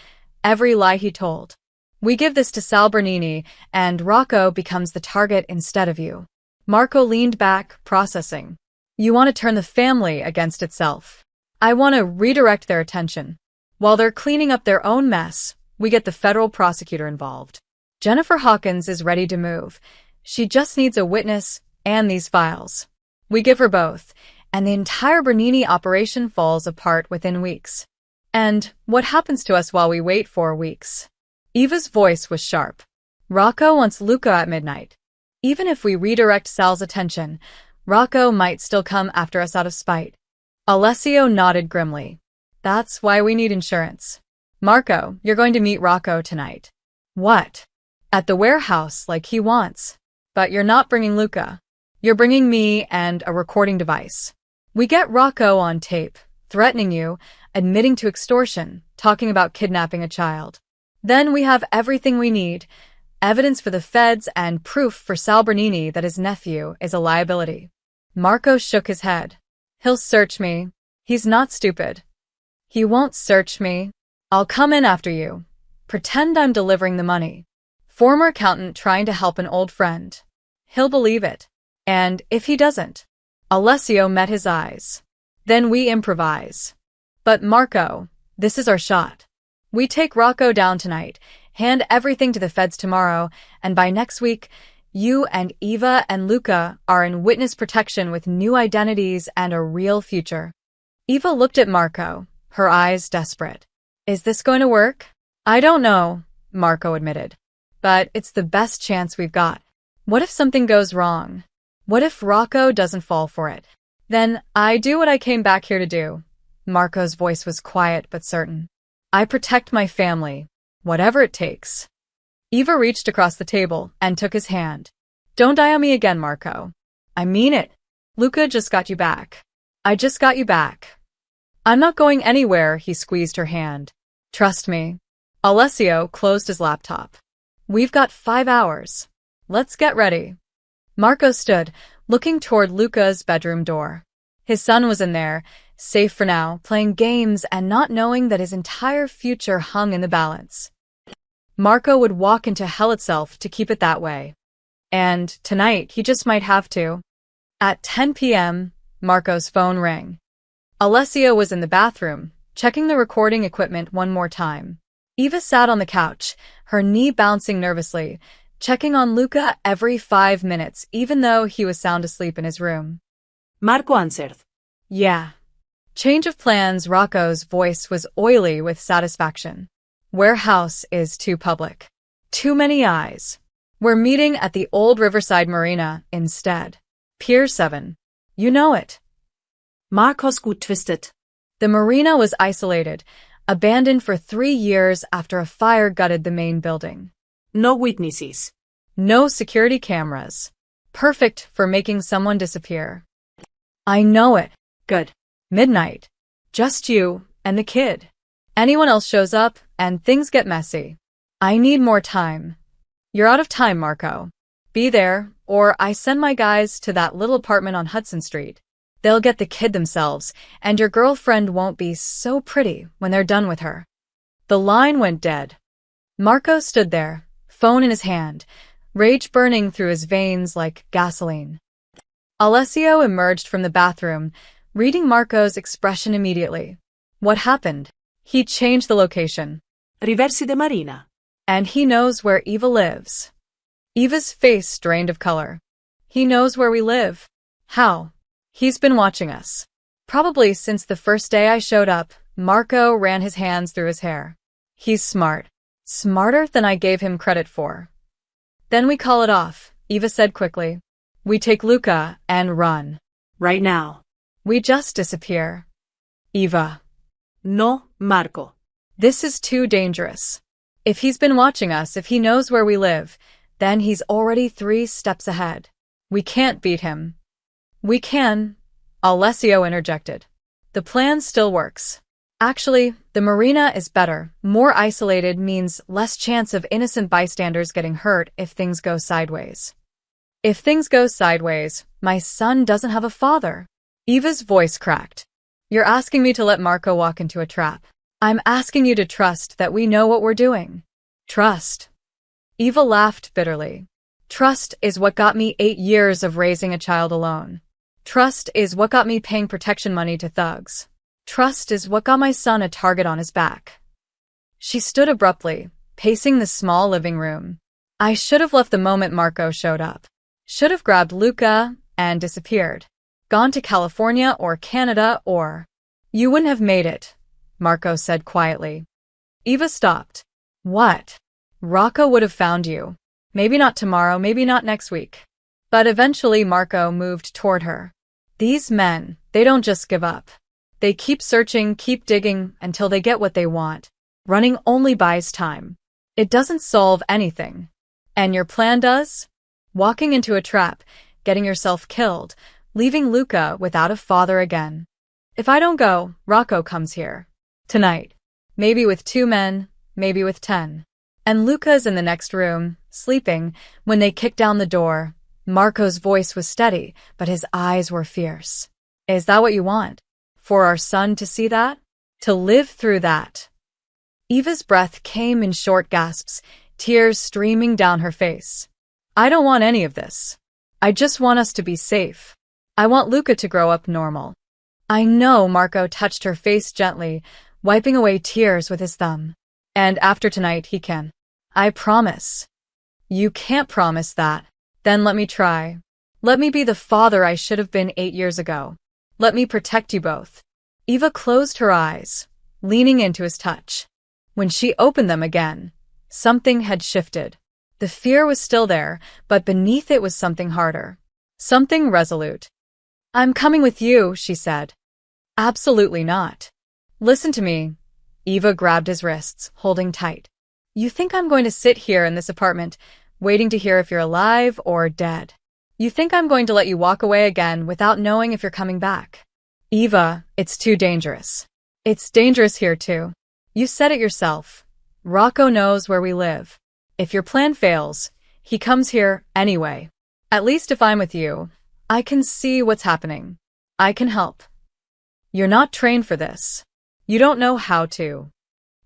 Every lie he told. We give this to Sal Bernini, and Rocco becomes the target instead of you. Marco leaned back, processing. You want to turn the family against itself. I want to redirect their attention. While they're cleaning up their own mess, we get the federal prosecutor involved. Jennifer Hawkins is ready to move. She just needs a witness and these files. We give her both, and the entire Bernini operation falls apart within weeks. And what happens to us while we wait 4 weeks? Eva's voice was sharp. Rocco wants Luca at midnight. Even if we redirect Sal's attention, Rocco might still come after us out of spite. Alessio nodded grimly. That's why we need insurance. Marco, you're going to meet Rocco tonight. What? At the warehouse like he wants. But you're not bringing Luca. You're bringing me and a recording device. We get Rocco on tape, threatening you, admitting to extortion, talking about kidnapping a child. Then we have everything we need, evidence for the feds and proof for Sal Bernini that his nephew is a liability. Marco shook his head. He'll search me. He's not stupid. He won't search me. I'll come in after you. Pretend I'm delivering the money. Former accountant trying to help an old friend. He'll believe it. And if he doesn't? Alessio met his eyes. Then we improvise. But Marco, this is our shot. We take Rocco down tonight, hand everything to the feds tomorrow, and by next week, You and Eva and Luca are in witness protection with new identities and a real future. Eva looked at Marco, her eyes desperate. Is this going to work? I don't know, Marco admitted. But it's the best chance we've got. What if something goes wrong? What if Rocco doesn't fall for it? Then I do what I came back here to do. Marco's voice was quiet but certain. I protect my family, whatever it takes. Eva reached across the table and took his hand. Don't die on me again, Marco. I mean it. Luca just got you back. I just got you back. I'm not going anywhere, he squeezed her hand. Trust me. Alessio closed his laptop. We've got 5 hours. Let's get ready. Marco stood, looking toward Luca's bedroom door. His son was in there, safe for now, playing games and not knowing that his entire future hung in the balance. Marco would walk into hell itself to keep it that way. And tonight, he just might have to. At 10 p.m., Marco's phone rang. Alessio was in the bathroom, checking the recording equipment one more time. Eva sat on the couch, her knee bouncing nervously, checking on Luca every 5 minutes, even though he was sound asleep in his room. Marco answered. Yeah. Change of plans. Rocco's voice was oily with satisfaction. Warehouse is too public. Too many eyes. We're meeting at the old Riverside Marina instead. Pier 7. You know it. Marco's gut twisted. The marina was isolated, abandoned for 3 years after a fire gutted the main building. No witnesses. No security cameras. Perfect for making someone disappear. I know it. Good. Midnight. Just you and the kid. Anyone else shows up, and things get messy. I need more time. You're out of time, Marco. Be there, or I send my guys to that little apartment on Hudson Street. They'll get the kid themselves, and your girlfriend won't be so pretty when they're done with her. The line went dead. Marco stood there, phone in his hand, rage burning through his veins like gasoline. Alessio emerged from the bathroom, reading Marco's expression immediately. What happened? He changed the location. Riversi de Marina. And he knows where Eva lives. Eva's face drained of color. He knows where we live. How? He's been watching us. Probably since the first day I showed up. Marco ran his hands through his hair. He's smart. Smarter than I gave him credit for. Then we call it off, Eva said quickly. We take Luca and run. Right now. We just disappear. Eva. No, Marco. This is too dangerous. If he's been watching us, if he knows where we live, then he's already 3 steps ahead. We can't beat him. We can, Alessio interjected. The plan still works. Actually, the marina is better. More isolated means less chance of innocent bystanders getting hurt if things go sideways. If things go sideways, my son doesn't have a father. Eva's voice cracked. You're asking me to let Marco walk into a trap. I'm asking you to trust that we know what we're doing. Trust. Eva laughed bitterly. Trust is what got me 8 years of raising a child alone. Trust is what got me paying protection money to thugs. Trust is what got my son a target on his back. She stood abruptly, pacing the small living room. I should have left the moment Marco showed up. Should have grabbed Luca and disappeared. Gone to California or Canada or... You wouldn't have made it, Marco said quietly. Eva stopped. What? Rocco would have found you. Maybe not tomorrow, maybe not next week. But eventually Marco moved toward her. These men, they don't just give up. They keep searching, keep digging until they get what they want. Running only buys time. It doesn't solve anything. And your plan does? Walking into a trap, getting yourself killed, leaving Luca without a father again. If I don't go, Rocco comes here. Tonight. Maybe with 2 men, maybe with 10. And Luca's in the next room, sleeping, when they kick down the door. Marco's voice was steady, but his eyes were fierce. Is that what you want? For our son to see that? To live through that? Eva's breath came in short gasps, tears streaming down her face. I don't want any of this. I just want us to be safe. I want Luca to grow up normal. I know, Marco touched her face gently, wiping away tears with his thumb. And after tonight he can. I promise. You can't promise that. Then let me try. Let me be the father I should have been 8 years ago. Let me protect you both. Eva closed her eyes, leaning into his touch. When she opened them again, something had shifted. The fear was still there, but beneath it was something harder. Something resolute. I'm coming with you, she said. Absolutely not. Listen to me. Eva grabbed his wrists, holding tight. You think I'm going to sit here in this apartment, waiting to hear if you're alive or dead? You think I'm going to let you walk away again without knowing if you're coming back? Eva, it's too dangerous. It's dangerous here too. You said it yourself. Rocco knows where we live. If your plan fails, he comes here anyway. At least if I'm with you, I can see what's happening. I can help. You're not trained for this. You don't know how to.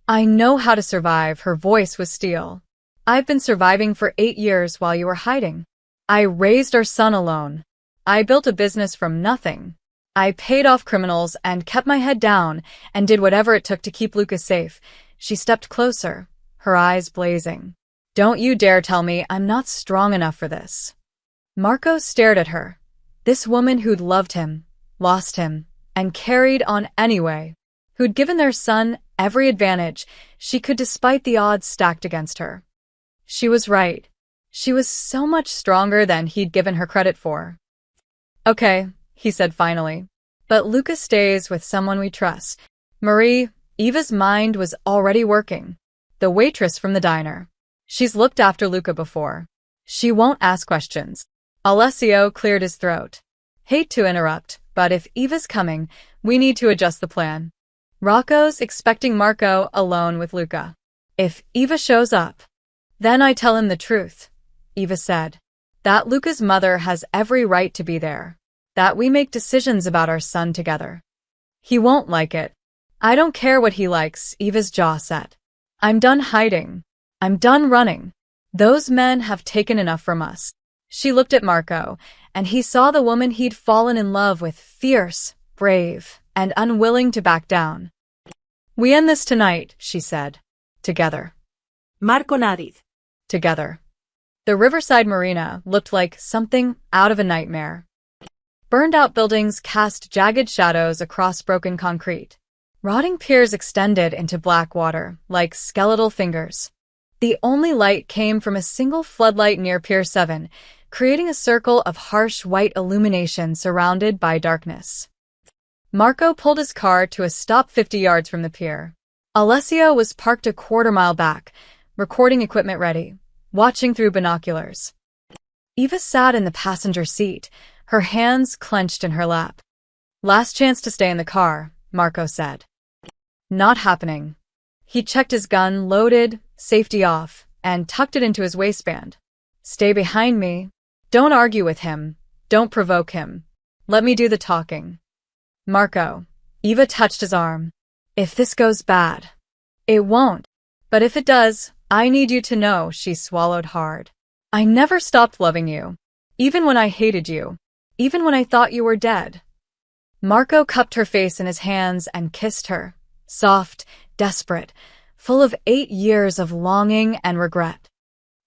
I know how to survive, her voice was steel. I've been surviving for 8 years while you were hiding. I raised our son alone. I built a business from nothing. I paid off criminals and kept my head down and did whatever it took to keep Lucas safe. She stepped closer, her eyes blazing. Don't you dare tell me I'm not strong enough for this. Marco stared at her. This woman who'd loved him, lost him, and carried on anyway, who'd given their son every advantage she could despite the odds stacked against her. She was right. She was so much stronger than he'd given her credit for. Okay, he said finally. But Lucas stays with someone we trust. Marie, Eva's mind was already working. The waitress from the diner. She's looked after Luca before. She won't ask questions. Alessio cleared his throat. Hate to interrupt, but if Eva's coming, we need to adjust the plan. Rocco's expecting Marco alone with Luca. If Eva shows up, then I tell him the truth, Eva said. That Luca's mother has every right to be there. That we make decisions about our son together. He won't like it. I don't care what he likes, Eva's jaw set. I'm done hiding. I'm done running. Those men have taken enough from us. She looked at Marco, and he saw the woman he'd fallen in love with, fierce, brave, and unwilling to back down. We end this tonight, she said. Together. Marco nodded. Together. The riverside marina looked like something out of a nightmare. Burned-out buildings cast jagged shadows across broken concrete. Rotting piers extended into black water, like skeletal fingers. The only light came from a single floodlight near Pier 7, creating a circle of harsh white illumination surrounded by darkness. Marco pulled his car to a stop 50 yards from the pier. Alessio was parked a quarter-mile back, recording equipment ready, watching through binoculars. Eva sat in the passenger seat, her hands clenched in her lap. Last chance to stay in the car, Marco said. Not happening. He checked his gun, loaded, safety off, and tucked it into his waistband. Stay behind me. Don't argue with him. Don't provoke him. Let me do the talking. Marco. Eva touched his arm. If this goes bad. It won't. But if it does, I need you to know, she swallowed hard. I never stopped loving you. Even when I hated you. Even when I thought you were dead. Marco cupped her face in his hands and kissed her. Soft, desperate, full of 8 years of longing and regret.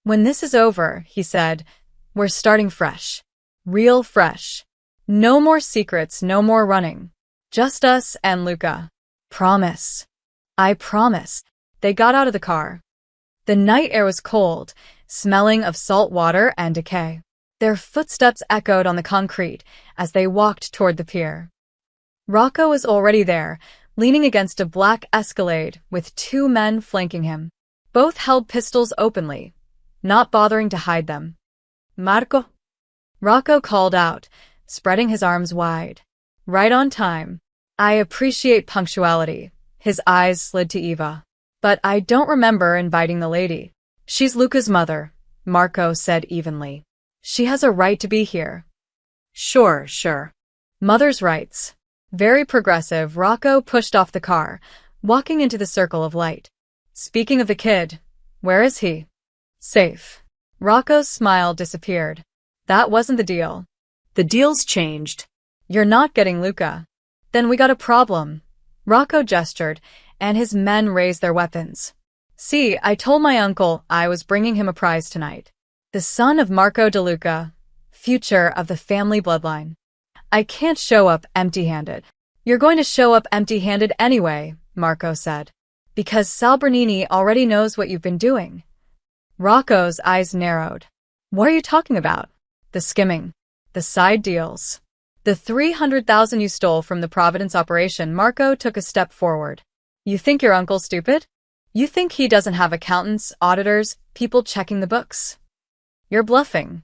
When this is over, he said, we're starting fresh. Real fresh. No more secrets, no more running. Just us and Luca. Promise. I promise. They got out of the car. The night air was cold, smelling of salt water and decay. Their footsteps echoed on the concrete as they walked toward the pier. Rocco was already there, leaning against a black Escalade with 2 men flanking him. Both held pistols openly, not bothering to hide them. Marco? Rocco called out, spreading his arms wide. Right on time. I appreciate punctuality. His eyes slid to Eva. But I don't remember inviting the lady. She's Luca's mother, Marco said evenly. She has a right to be here. Sure. Mother's rights. Very progressive, Rocco pushed off the car, walking into the circle of light. Speaking of the kid, where is he? Safe. Rocco's smile disappeared. That wasn't the deal. The deal's changed. You're not getting Luca. Then we got a problem. Rocco gestured, and his men raised their weapons. See, I told my uncle I was bringing him a prize tonight. the son of Marco DeLuca, future of the family bloodline. I can't show up empty-handed. You're going to show up empty-handed anyway, Marco said, because Sal Bernini already knows what you've been doing. Rocco's eyes narrowed. What are you talking about? The skimming. The side deals. The 300,000 you stole from the Providence operation. Marco took a step forward. You think your uncle's stupid? You think he doesn't have accountants, auditors, people checking the books? You're bluffing.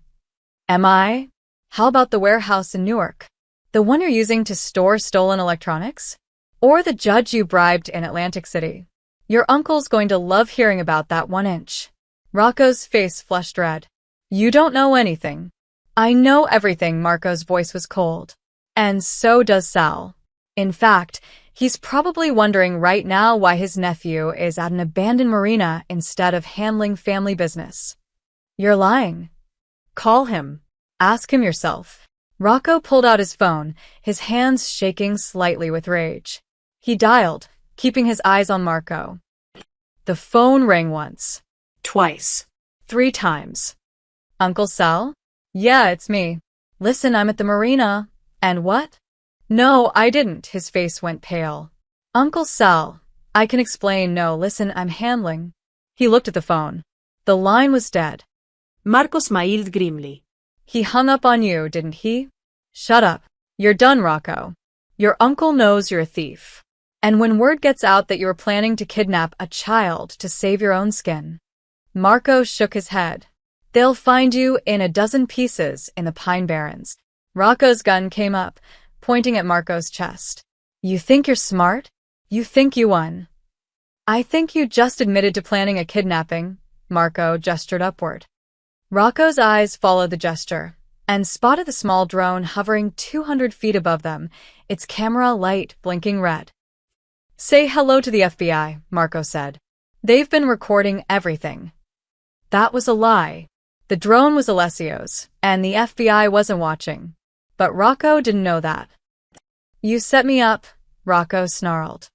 Am I? How about the warehouse in Newark? The one you're using to store stolen electronics? Or the judge you bribed in Atlantic City? Your uncle's going to love hearing about that 1 inch. Rocco's face flushed red. You don't know anything. I know everything. Marco's voice was cold. And so does Sal. In fact, he's probably wondering right now why his nephew is at an abandoned marina instead of handling family business. You're lying. Call him. Ask him yourself. Rocco pulled out his phone, his hands shaking slightly with rage. He dialed, keeping his eyes on Marco. The phone rang once. Twice. 3 times. Uncle Sal? Yeah, it's me. Listen, I'm at the marina. And what? No, I didn't. His face went pale. Uncle Sal, I can explain. No, listen, I'm handling. He looked at the phone. The line was dead. Marco smiled grimly. He hung up on you, didn't he? Shut up. You're done, Rocco. Your uncle knows you're a thief. And when word gets out that you were planning to kidnap a child to save your own skin. Marco shook his head. They'll find you in a dozen pieces in the Pine Barrens. Rocco's gun came up, pointing at Marco's chest. You think you're smart? You think you won? I think you just admitted to planning a kidnapping. Marco gestured upward. Rocco's eyes followed the gesture and spotted the small drone hovering 200 feet above them, its camera light blinking red. Say hello to the FBI, Marco said. They've been recording everything. That was a lie. The drone was Alessio's, and the FBI wasn't watching. But Rocco didn't know that. You set me up, Rocco snarled.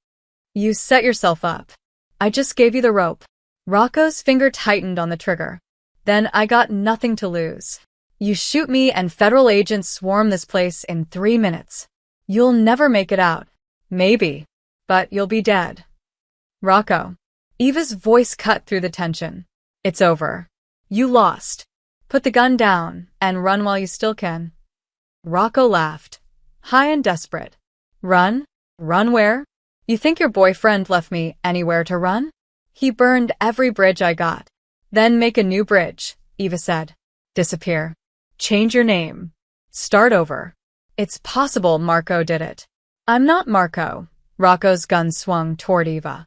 You set yourself up. I just gave you the rope. Rocco's finger tightened on the trigger. Then I got nothing to lose. You shoot me and federal agents swarm this place in 3 minutes. You'll never make it out. Maybe. But you'll be dead. Rocco. Eva's voice cut through the tension. It's over. You lost. Put the gun down and run while you still can. Rocco laughed, high and desperate. Run? Run where? You think your boyfriend left me anywhere to run? He burned every bridge I got. Then make a new bridge, Eva said. Disappear. Change your name. Start over. It's possible Marco did it. I'm not Marco. Rocco's gun swung toward Eva.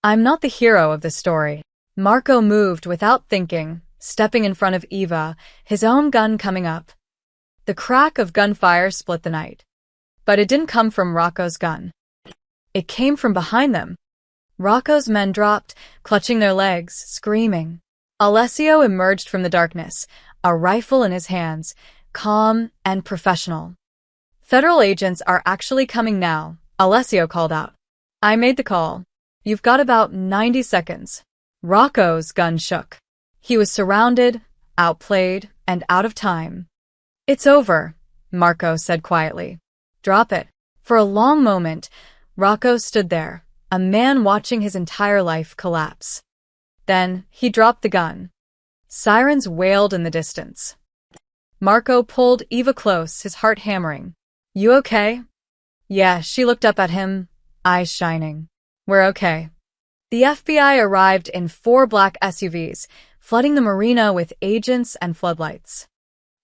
I'm not the hero of the story. Marco moved without thinking, stepping in front of Eva, his own gun coming up. The crack of gunfire split the night. But it didn't come from Rocco's gun. It came from behind them. Rocco's men dropped, clutching their legs, screaming. Alessio emerged from the darkness, a rifle in his hands, calm and professional. Federal agents are actually coming now, Alessio called out. I made the call. You've got about 90 seconds. Rocco's gun shook. He was surrounded, outplayed, and out of time. It's over, Marco said quietly. Drop it. For a long moment, Rocco stood there, a man watching his entire life collapse. Then he dropped the gun. Sirens wailed in the distance. Marco pulled Eva close, his heart hammering. You okay? Yeah, she looked up at him, eyes shining. We're okay. The FBI arrived in 4 black SUVs, flooding the marina with agents and floodlights.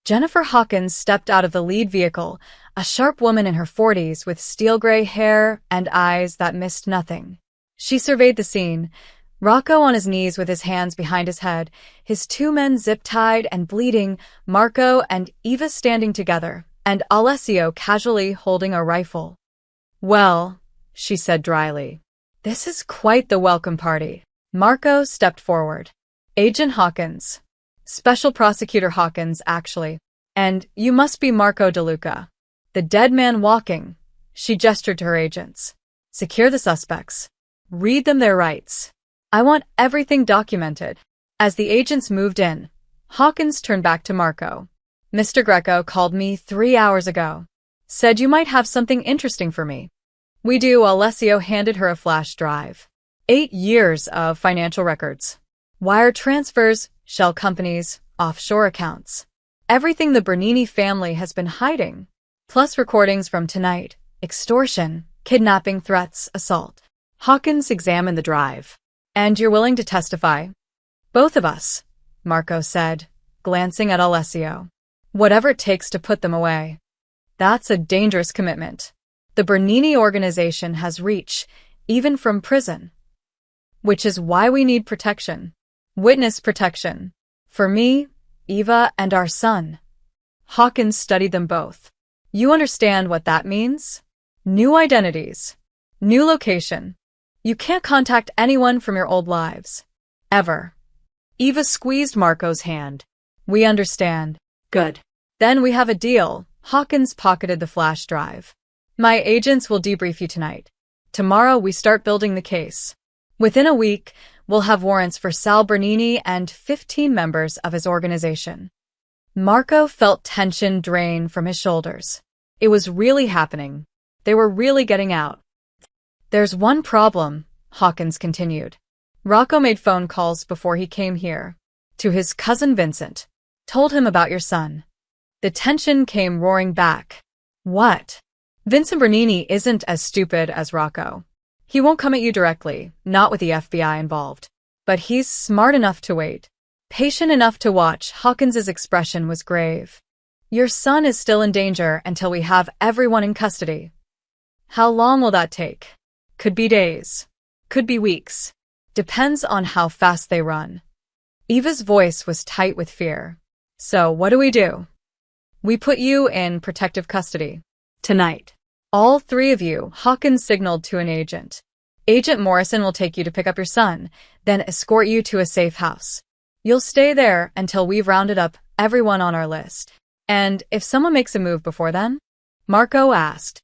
Jennifer Hawkins stepped out of the lead vehicle, a sharp woman in her 40s with steel-gray hair and eyes that missed nothing. She surveyed the scene, Rocco on his knees with his hands behind his head, his 2 men zip-tied and bleeding, Marco and Eva standing together, and Alessio casually holding a rifle. Well, she said dryly, this is quite the welcome party. Marco stepped forward. Agent Hawkins. Special Prosecutor Hawkins, actually. And you must be Marco DeLuca. The dead man walking. She gestured to her agents. Secure the suspects. Read them their rights. I want everything documented. As the agents moved in, Hawkins turned back to Marco. Mr. Greco called me 3 hours ago. Said you might have something interesting for me. We do. Alessio handed her a flash drive. 8 years of financial records. Wire transfers, shell companies, offshore accounts. Everything the Bernini family has been hiding. Plus recordings from tonight. Extortion, kidnapping threats, assault. Hawkins examined the drive. And you're willing to testify? Both of us, Marco said, glancing at Alessio. Whatever it takes to put them away. That's a dangerous commitment. The Bernini organization has reach, even from prison. Which is why we need protection. Witness protection. For me, Eva, and our son. Hawkins studied them both. You understand what that means? New identities. New location. You can't contact anyone from your old lives. Ever. Eva squeezed Marco's hand. We understand. Good. Then we have a deal. Hawkins pocketed the flash drive. My agents will debrief you tonight. Tomorrow we start building the case. Within a week, we'll have warrants for Sal Bernini and 15 members of his organization. Marco felt tension drain from his shoulders. It was really happening. They were really getting out. There's one problem, Hawkins continued. Rocco made phone calls before he came here. To his cousin Vincent. Told him about your son. The tension came roaring back. What? Vincent Bernini isn't as stupid as Rocco. He won't come at you directly, not with the FBI involved. But he's smart enough to wait. Patient enough to watch. Hawkins's expression was grave. Your son is still in danger until we have everyone in custody. How long will that take? Could be days. Could be weeks. Depends on how fast they run. Eva's voice was tight with fear. So what do? We put you in protective custody. Tonight. All 3 of you, Hawkins signaled to an agent. Agent Morrison will take you to pick up your son, then escort you to a safe house. You'll stay there until we've rounded up everyone on our list. And if someone makes a move before then? Marco asked.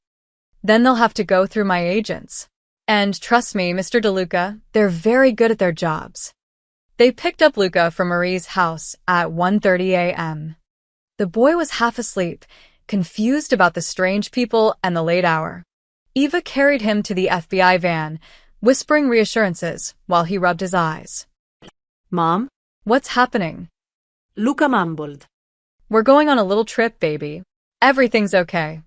Then they'll have to go through my agents. And trust me, Mr. DeLuca, they're very good at their jobs. They picked up Luca from Marie's house at 1:30 a.m. The boy was half asleep, confused about the strange people and the late hour. Eva carried him to the FBI van, whispering reassurances while he rubbed his eyes. Mom? What's happening? Luca mumbled. We're going on a little trip, baby. Everything's okay.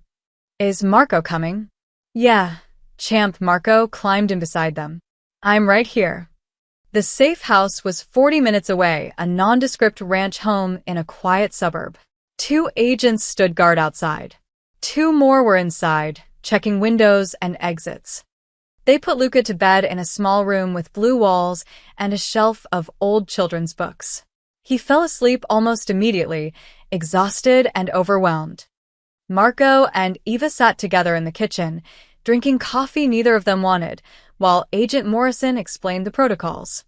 Is Marco coming? Yeah. Champ. Marco climbed in beside them. I'm right here. The safe house was 40 minutes away, a nondescript ranch home in a quiet suburb. 2 agents stood guard outside. 2 more were inside, checking windows and exits. They put Luca to bed in a small room with blue walls and a shelf of old children's books. He fell asleep almost immediately, exhausted and overwhelmed. Marco and Eva sat together in the kitchen, drinking coffee neither of them wanted, while Agent Morrison explained the protocols.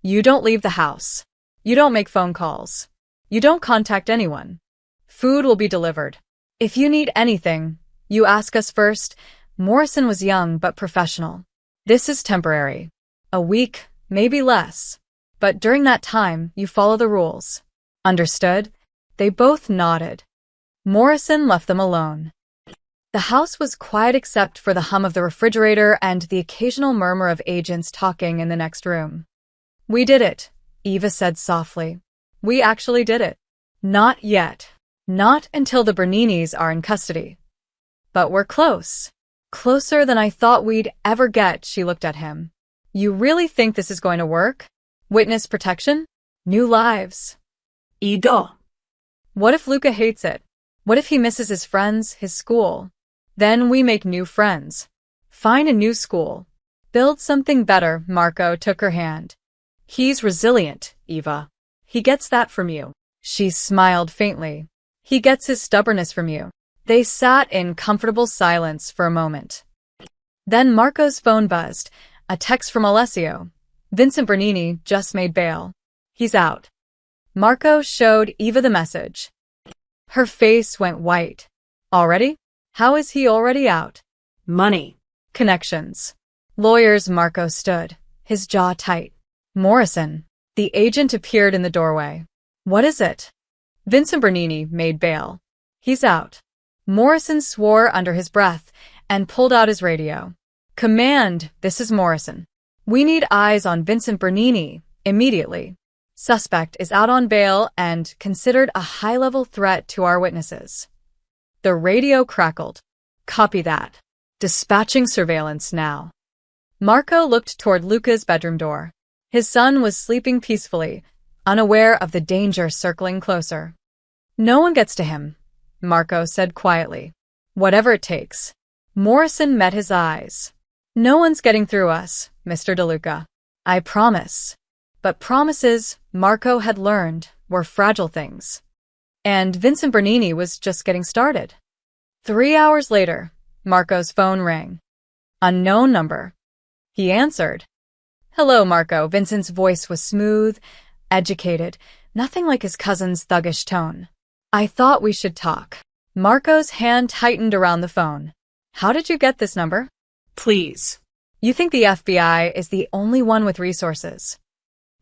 You don't leave the house. You don't make phone calls. You don't contact anyone. Food will be delivered. If you need anything, you ask us first. Morrison was young but professional. This is temporary. A week, maybe less. But during that time, you follow the rules. Understood? They both nodded. Morrison left them alone. The house was quiet except for the hum of the refrigerator and the occasional murmur of agents talking in the next room. We did it, Eva said softly. We actually did it. Not yet. Not until the Berninis are in custody. But we're close. Closer than I thought we'd ever get. She looked at him. You really think this is going to work? Witness protection? New lives? Ido. What if Luca hates it? What if he misses his friends, his school? Then we make new friends. Find a new school. Build something better. Marco took her hand. He's resilient, Eva. He gets that from you. She smiled faintly. He gets his stubbornness from you. They sat in comfortable silence for a moment. Then Marco's phone buzzed. A text from Alessio. Vincent Bernini just made bail. He's out. Marco showed Eva the message. Her face went white. Already? How is he already out? Money. Connections. Lawyers. Marco stood, his jaw tight. Morrison. The agent appeared in the doorway. What is it? Vincent Bernini made bail. He's out. Morrison swore under his breath and pulled out his radio. Command, this is Morrison. We need eyes on Vincent Bernini, immediately. Suspect is out on bail and considered a high-level threat to our witnesses. The radio crackled. Copy that. Dispatching surveillance now. Marco looked toward Luca's bedroom door. His son was sleeping peacefully, unaware of the danger circling closer. No one gets to him, Marco said quietly. Whatever it takes. Morrison met his eyes. No one's getting through us, Mr. DeLuca. I promise. But promises, Marco had learned, were fragile things. And Vincent Bernini was just getting started. 3 hours later, Marco's phone rang. Unknown number. He answered. Hello, Marco. Vincent's voice was smooth, educated, nothing like his cousin's thuggish tone. I thought we should talk. Marco's hand tightened around the phone. How did you get this number? Please. You think the FBI is the only one with resources?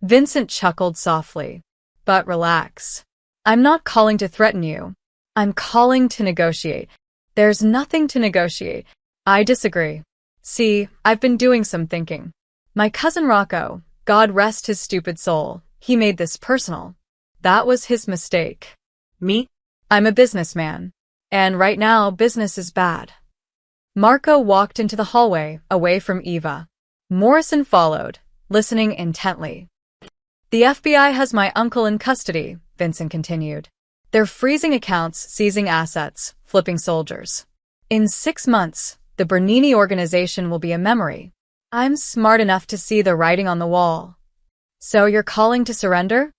Vincent chuckled softly. But relax. I'm not calling to threaten you. I'm calling to negotiate. There's nothing to negotiate. I disagree. See, I've been doing some thinking. My cousin Rocco, God rest his stupid soul, he made this personal. That was his mistake. Me? I'm a businessman. And right now, business is bad. Marco walked into the hallway, away from Eva. Morrison followed, listening intently. The FBI has my uncle in custody, Vincent continued. They're freezing accounts, seizing assets, flipping soldiers. In 6 months, the Bernini organization will be a memory. I'm smart enough to see the writing on the wall. So you're calling to surrender?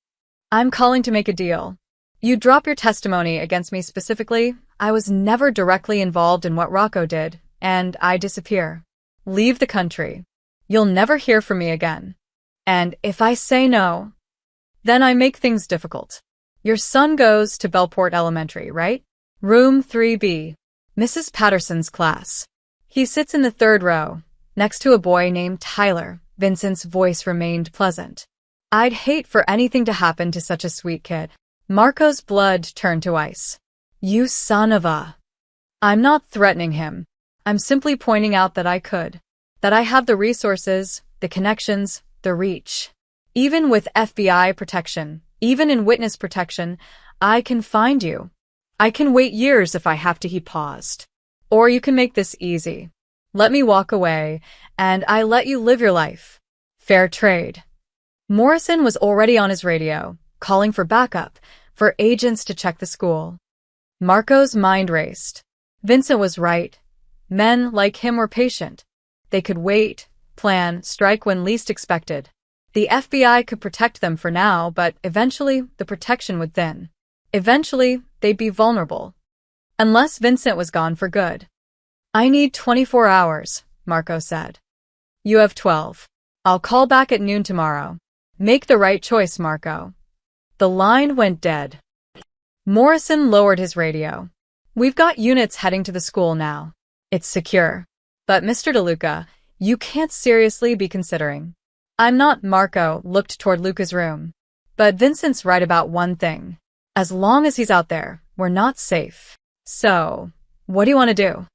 I'm calling to make a deal. You drop your testimony against me specifically. I was never directly involved in what Rocco did, and I disappear. Leave the country. You'll never hear from me again. And if I say no, then I make things difficult. Your son goes to Bellport Elementary, right? Room 3B. Mrs. Patterson's class. He sits in the 3rd row, next to a boy named Tyler. Vincent's voice remained pleasant. I'd hate for anything to happen to such a sweet kid. Marco's blood turned to ice. You son of a... I'm not threatening him. I'm simply pointing out that I could. That I have the resources, the connections, the reach. Even with FBI protection, even in witness protection, I can find you. I can wait years if I have to, he paused. Or you can make this easy. Let me walk away, and I let you live your life. Fair trade. Morrison was already on his radio, calling for backup, for agents to check the school. Marco's mind raced. Vincent was right. Men like him were patient. They could wait, plan, strike when least expected. The FBI could protect them for now, but eventually the protection would thin. Eventually, they'd be vulnerable. Unless Vincent was gone for good. I need 24 hours, Marco said. You have 12. I'll call back at noon tomorrow. Make the right choice, Marco. The line went dead. Morrison lowered his radio. We've got units heading to the school now. It's secure. But Mr. DeLuca, you can't seriously be considering. I'm not. Marco looked toward Luca's room. But Vincent's right about one thing. As long as he's out there, we're not safe. So, what do you want to do?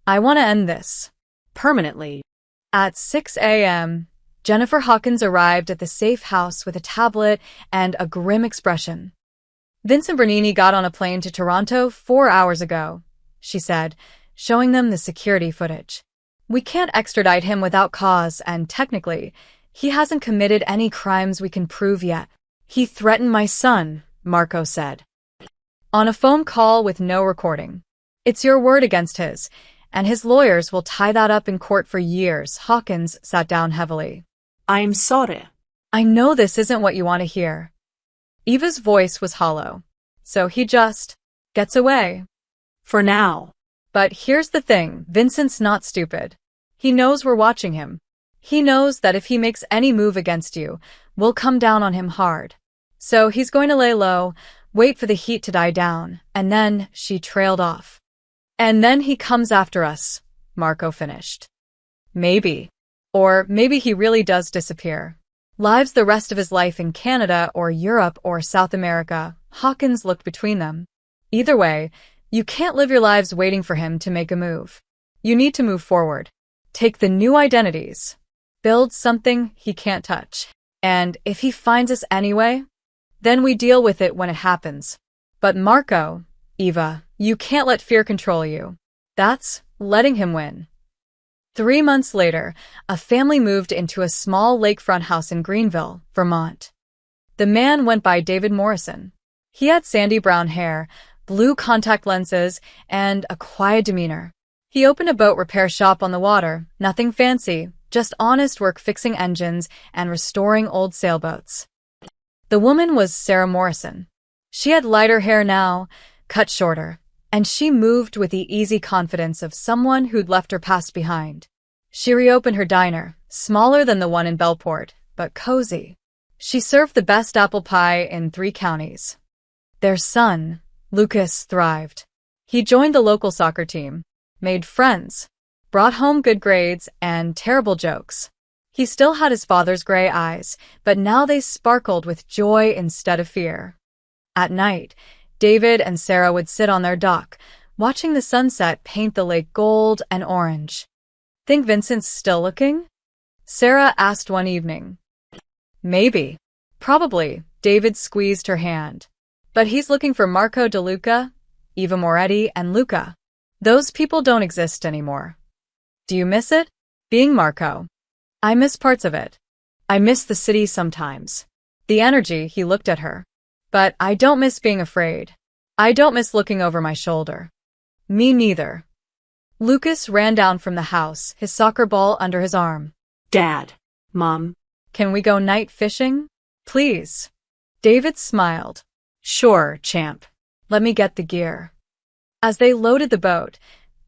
I want to end this. Permanently. At 6 a.m., Jennifer Hawkins arrived at the safe house with a tablet and a grim expression. Vincent Bernini got on a plane to Toronto 4 hours ago, she said, showing them the security footage. We can't extradite him without cause, and technically, he hasn't committed any crimes we can prove yet. He threatened my son, Marco said. On a phone call with no recording. It's your word against his, and his lawyers will tie that up in court for years. Hawkins sat down heavily. I'm sorry. I know this isn't what you want to hear. Eva's voice was hollow. So he just gets away. For now. But here's the thing, Vincent's not stupid. He knows we're watching him. He knows that if he makes any move against you, we'll come down on him hard. So he's going to lay low, wait for the heat to die down, and then she trailed off. And then he comes after us, Marco finished. Maybe. Or maybe he really does disappear. lives the rest of his life in Canada or Europe or South America. Hawkins looked between them. Either way, you can't live your lives waiting for him to make a move. You need to move forward. Take the new identities. Build something he can't touch. And if he finds us anyway, then we deal with it when it happens. But Marco, Eva, you can't let fear control you. That's letting him win. 3 months later, a family moved into a small lakefront house in Greenville, Vermont. The man went by David Morrison. He had sandy brown hair, blue contact lenses, and a quiet demeanor. He opened a boat repair shop on the water, nothing fancy, just honest work fixing engines and restoring old sailboats. The woman was Sarah Morrison. She had lighter hair now, cut shorter, and she moved with the easy confidence of someone who'd left her past behind. She reopened her diner, smaller than the one in Bellport, but cozy. She served the best apple pie in 3 counties. Their son, Lucas, thrived. He joined the local soccer team, made friends, brought home good grades and terrible jokes. He still had his father's gray eyes, but now they sparkled with joy instead of fear. At night, David and Sarah would sit on their dock, watching the sunset paint the lake gold and orange. Think Vincent's still looking? Sarah asked one evening. Maybe. Probably, David squeezed her hand. But he's looking for Marco DeLuca, Eva Moretti, and Luca. Those people don't exist anymore. Do you miss it? Being Marco. I miss parts of it. I miss the city sometimes. The energy, he looked at her. But I don't miss being afraid. I don't miss looking over my shoulder. Me neither. Lucas ran down from the house, his soccer ball under his arm. Dad. Mom. Can we go night fishing? Please. David smiled. Sure, champ. Let me get the gear. As they loaded the boat,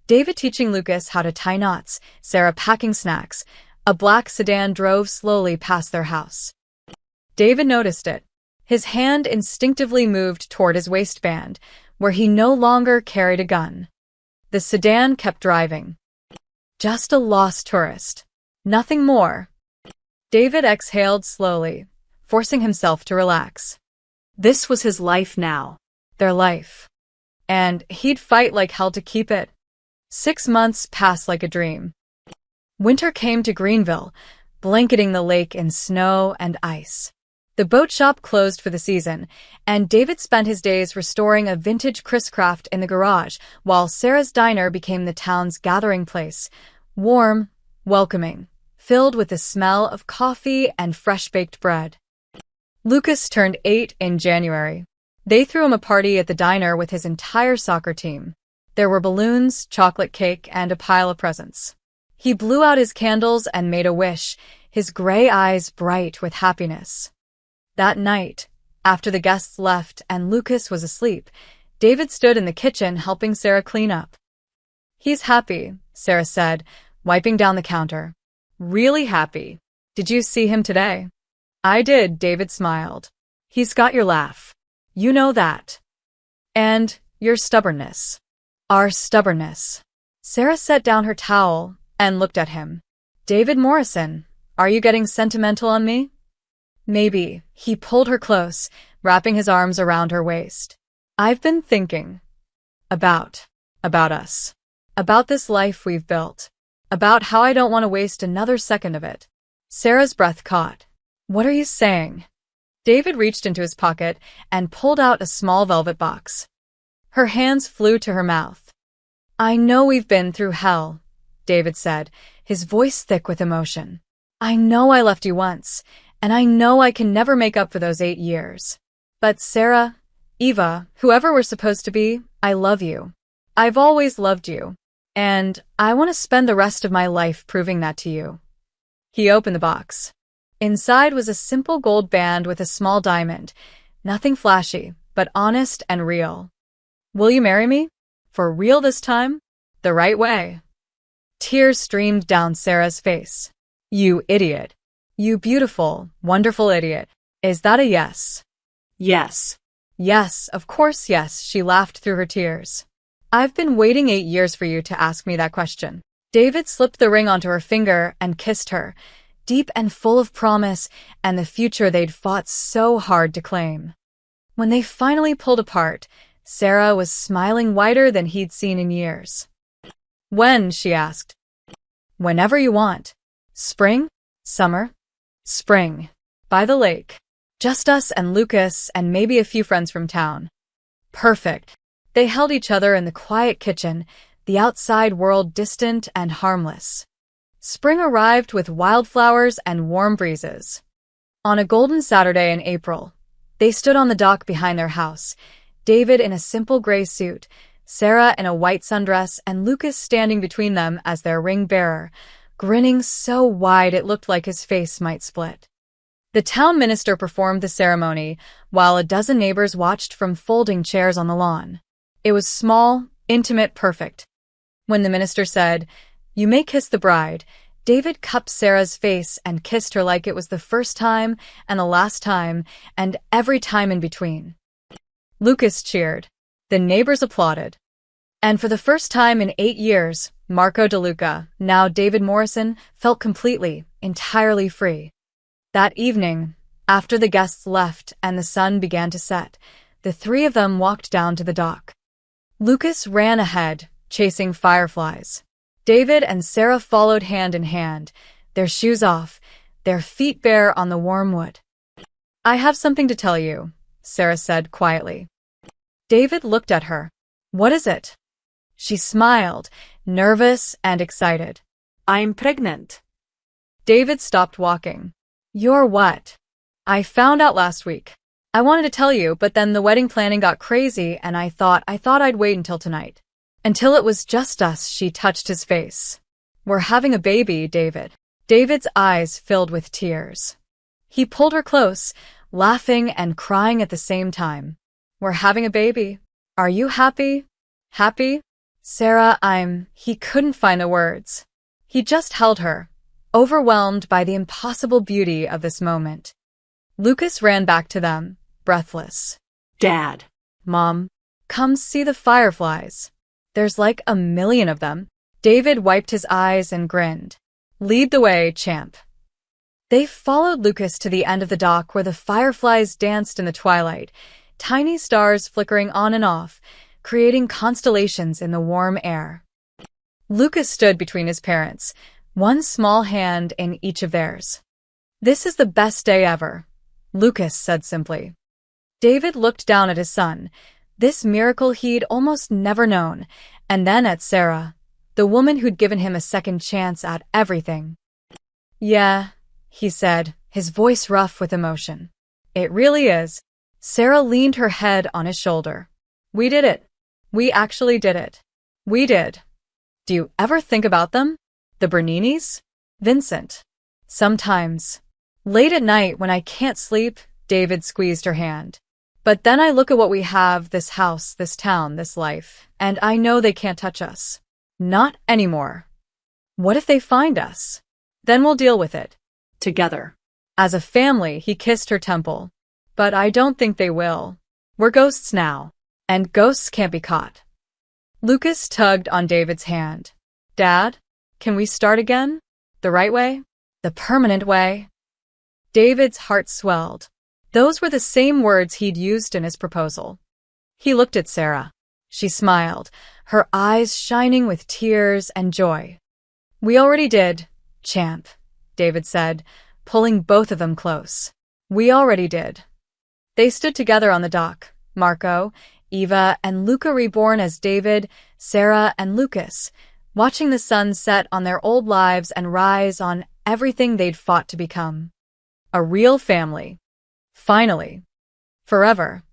David teaching Lucas how to tie knots, Sarah packing snacks, a black sedan drove slowly past their house. David noticed it. His hand instinctively moved toward his waistband, where he no longer carried a gun. The sedan kept driving. Just a lost tourist. Nothing more. David exhaled slowly, forcing himself to relax. This was his life now. Their life. And he'd fight like hell to keep it. 6 months passed like a dream. Winter came to Greenville, blanketing the lake in snow and ice. The boat shop closed for the season, and David spent his days restoring a vintage Chris Craft in the garage, while Sarah's diner became the town's gathering place, warm, welcoming, filled with the smell of coffee and fresh-baked bread. Lucas turned 8 in January. They threw him a party at the diner with his entire soccer team. There were balloons, chocolate cake, and a pile of presents. He blew out his candles and made a wish, his gray eyes bright with happiness. That night, after the guests left and Lucas was asleep, David stood in the kitchen helping Sarah clean up. He's happy, Sarah said, wiping down the counter. Really happy. Did you see him today? I did, David smiled. He's got your laugh. You know that. And your stubbornness. Our stubbornness. Sarah set down her towel and looked at him. David Morrison, are you getting sentimental on me? Maybe. He pulled her close, wrapping his arms around her waist. I've been thinking. About us. About this life we've built. About how I don't want to waste another second of it. Sarah's breath caught. What are you saying? David reached into his pocket and pulled out a small velvet box. Her hands flew to her mouth. I know we've been through hell, David said, his voice thick with emotion. I know I left you once, and I know I can never make up for those 8 years. But Sarah, Eva, whoever we're supposed to be, I love you. I've always loved you. And I want to spend the rest of my life proving that to you. He opened the box. Inside was a simple gold band with a small diamond. Nothing flashy, but honest and real. Will you marry me? For real this time? The right way. Tears streamed down Sarah's face. You idiot. You beautiful, wonderful idiot. Is that a yes? Yes. Yes, of course yes, she laughed through her tears. I've been waiting 8 years for you to ask me that question. David slipped the ring onto her finger and kissed her, deep and full of promise and the future they'd fought so hard to claim. When they finally pulled apart, Sarah was smiling wider than he'd seen in years. "When?" she asked. "Whenever you want. Spring? Summer? Spring. By the lake. Just us and Lucas and maybe a few friends from town." Perfect. They held each other in the quiet kitchen, the outside world distant and harmless. Spring arrived with wildflowers and warm breezes. On a golden Saturday in April, they stood on the dock behind their house, David in a simple gray suit, Sarah in a white sundress, and Lucas standing between them as their ring bearer, grinning so wide it looked like his face might split. The town minister performed the ceremony, while a dozen neighbors watched from folding chairs on the lawn. It was small, intimate, perfect. When the minister said, "You may kiss the bride," David cupped Sarah's face and kissed her like it was the first time and the last time and every time in between. Lucas cheered. The neighbors applauded. And for the first time in 8 years, Marco DeLuca, now David Morrison, felt completely, entirely free. That evening, after the guests left and the sun began to set, the three of them walked down to the dock. Lucas ran ahead, chasing fireflies. David and Sarah followed hand in hand, their shoes off, their feet bare on the warm wood. "I have something to tell you," Sarah said quietly. David looked at her. "What is it?" She smiled, nervous and excited. "I'm pregnant." David stopped walking. "You're what?" "I found out last week. I wanted to tell you, but then the wedding planning got crazy and I thought I'd wait until tonight. Until it was just us." She touched his face. "We're having a baby, David." David's eyes filled with tears. He pulled her close, laughing and crying at the same time. "We're having a baby. Are you happy?" "Happy?" "Sarah, He couldn't find the words. He just held her, overwhelmed by the impossible beauty of this moment. Lucas ran back to them, breathless. "Dad." "Mom, come see the fireflies. There's like 1,000,000 of them." David wiped his eyes and grinned. "Lead the way, champ." They followed Lucas to the end of the dock where the fireflies danced in the twilight, tiny stars flickering on and off, creating constellations in the warm air. Lucas stood between his parents, one small hand in each of theirs. "This is the best day ever," Lucas said simply. David looked down at his son, this miracle he'd almost never known, and then at Sarah, the woman who'd given him a second chance at everything. "Yeah," he said, his voice rough with emotion. "It really is." Sarah leaned her head on his shoulder. "We did it. We actually did it. We did." "Do you ever think about them? The Berninis? Vincent?" "Sometimes. Late at night when I can't sleep," David squeezed her hand. "But then I look at what we have, this house, this town, this life, and I know they can't touch us. Not anymore. What if they find us? Then we'll deal with it. Together. As a family," he kissed her temple. "But I don't think they will. We're ghosts now, and ghosts can't be caught." Lucas tugged on David's hand. "Dad, can we start again? The right way? The permanent way?" David's heart swelled. Those were the same words he'd used in his proposal. He looked at Sarah. She smiled, her eyes shining with tears and joy. "We already did, champ," David said, pulling both of them close. "We already did." They stood together on the dock, Marco, Eva, and Luca reborn as David, Sarah, and Lucas, watching the sun set on their old lives and rise on everything they'd fought to become. A real family. Finally. Forever.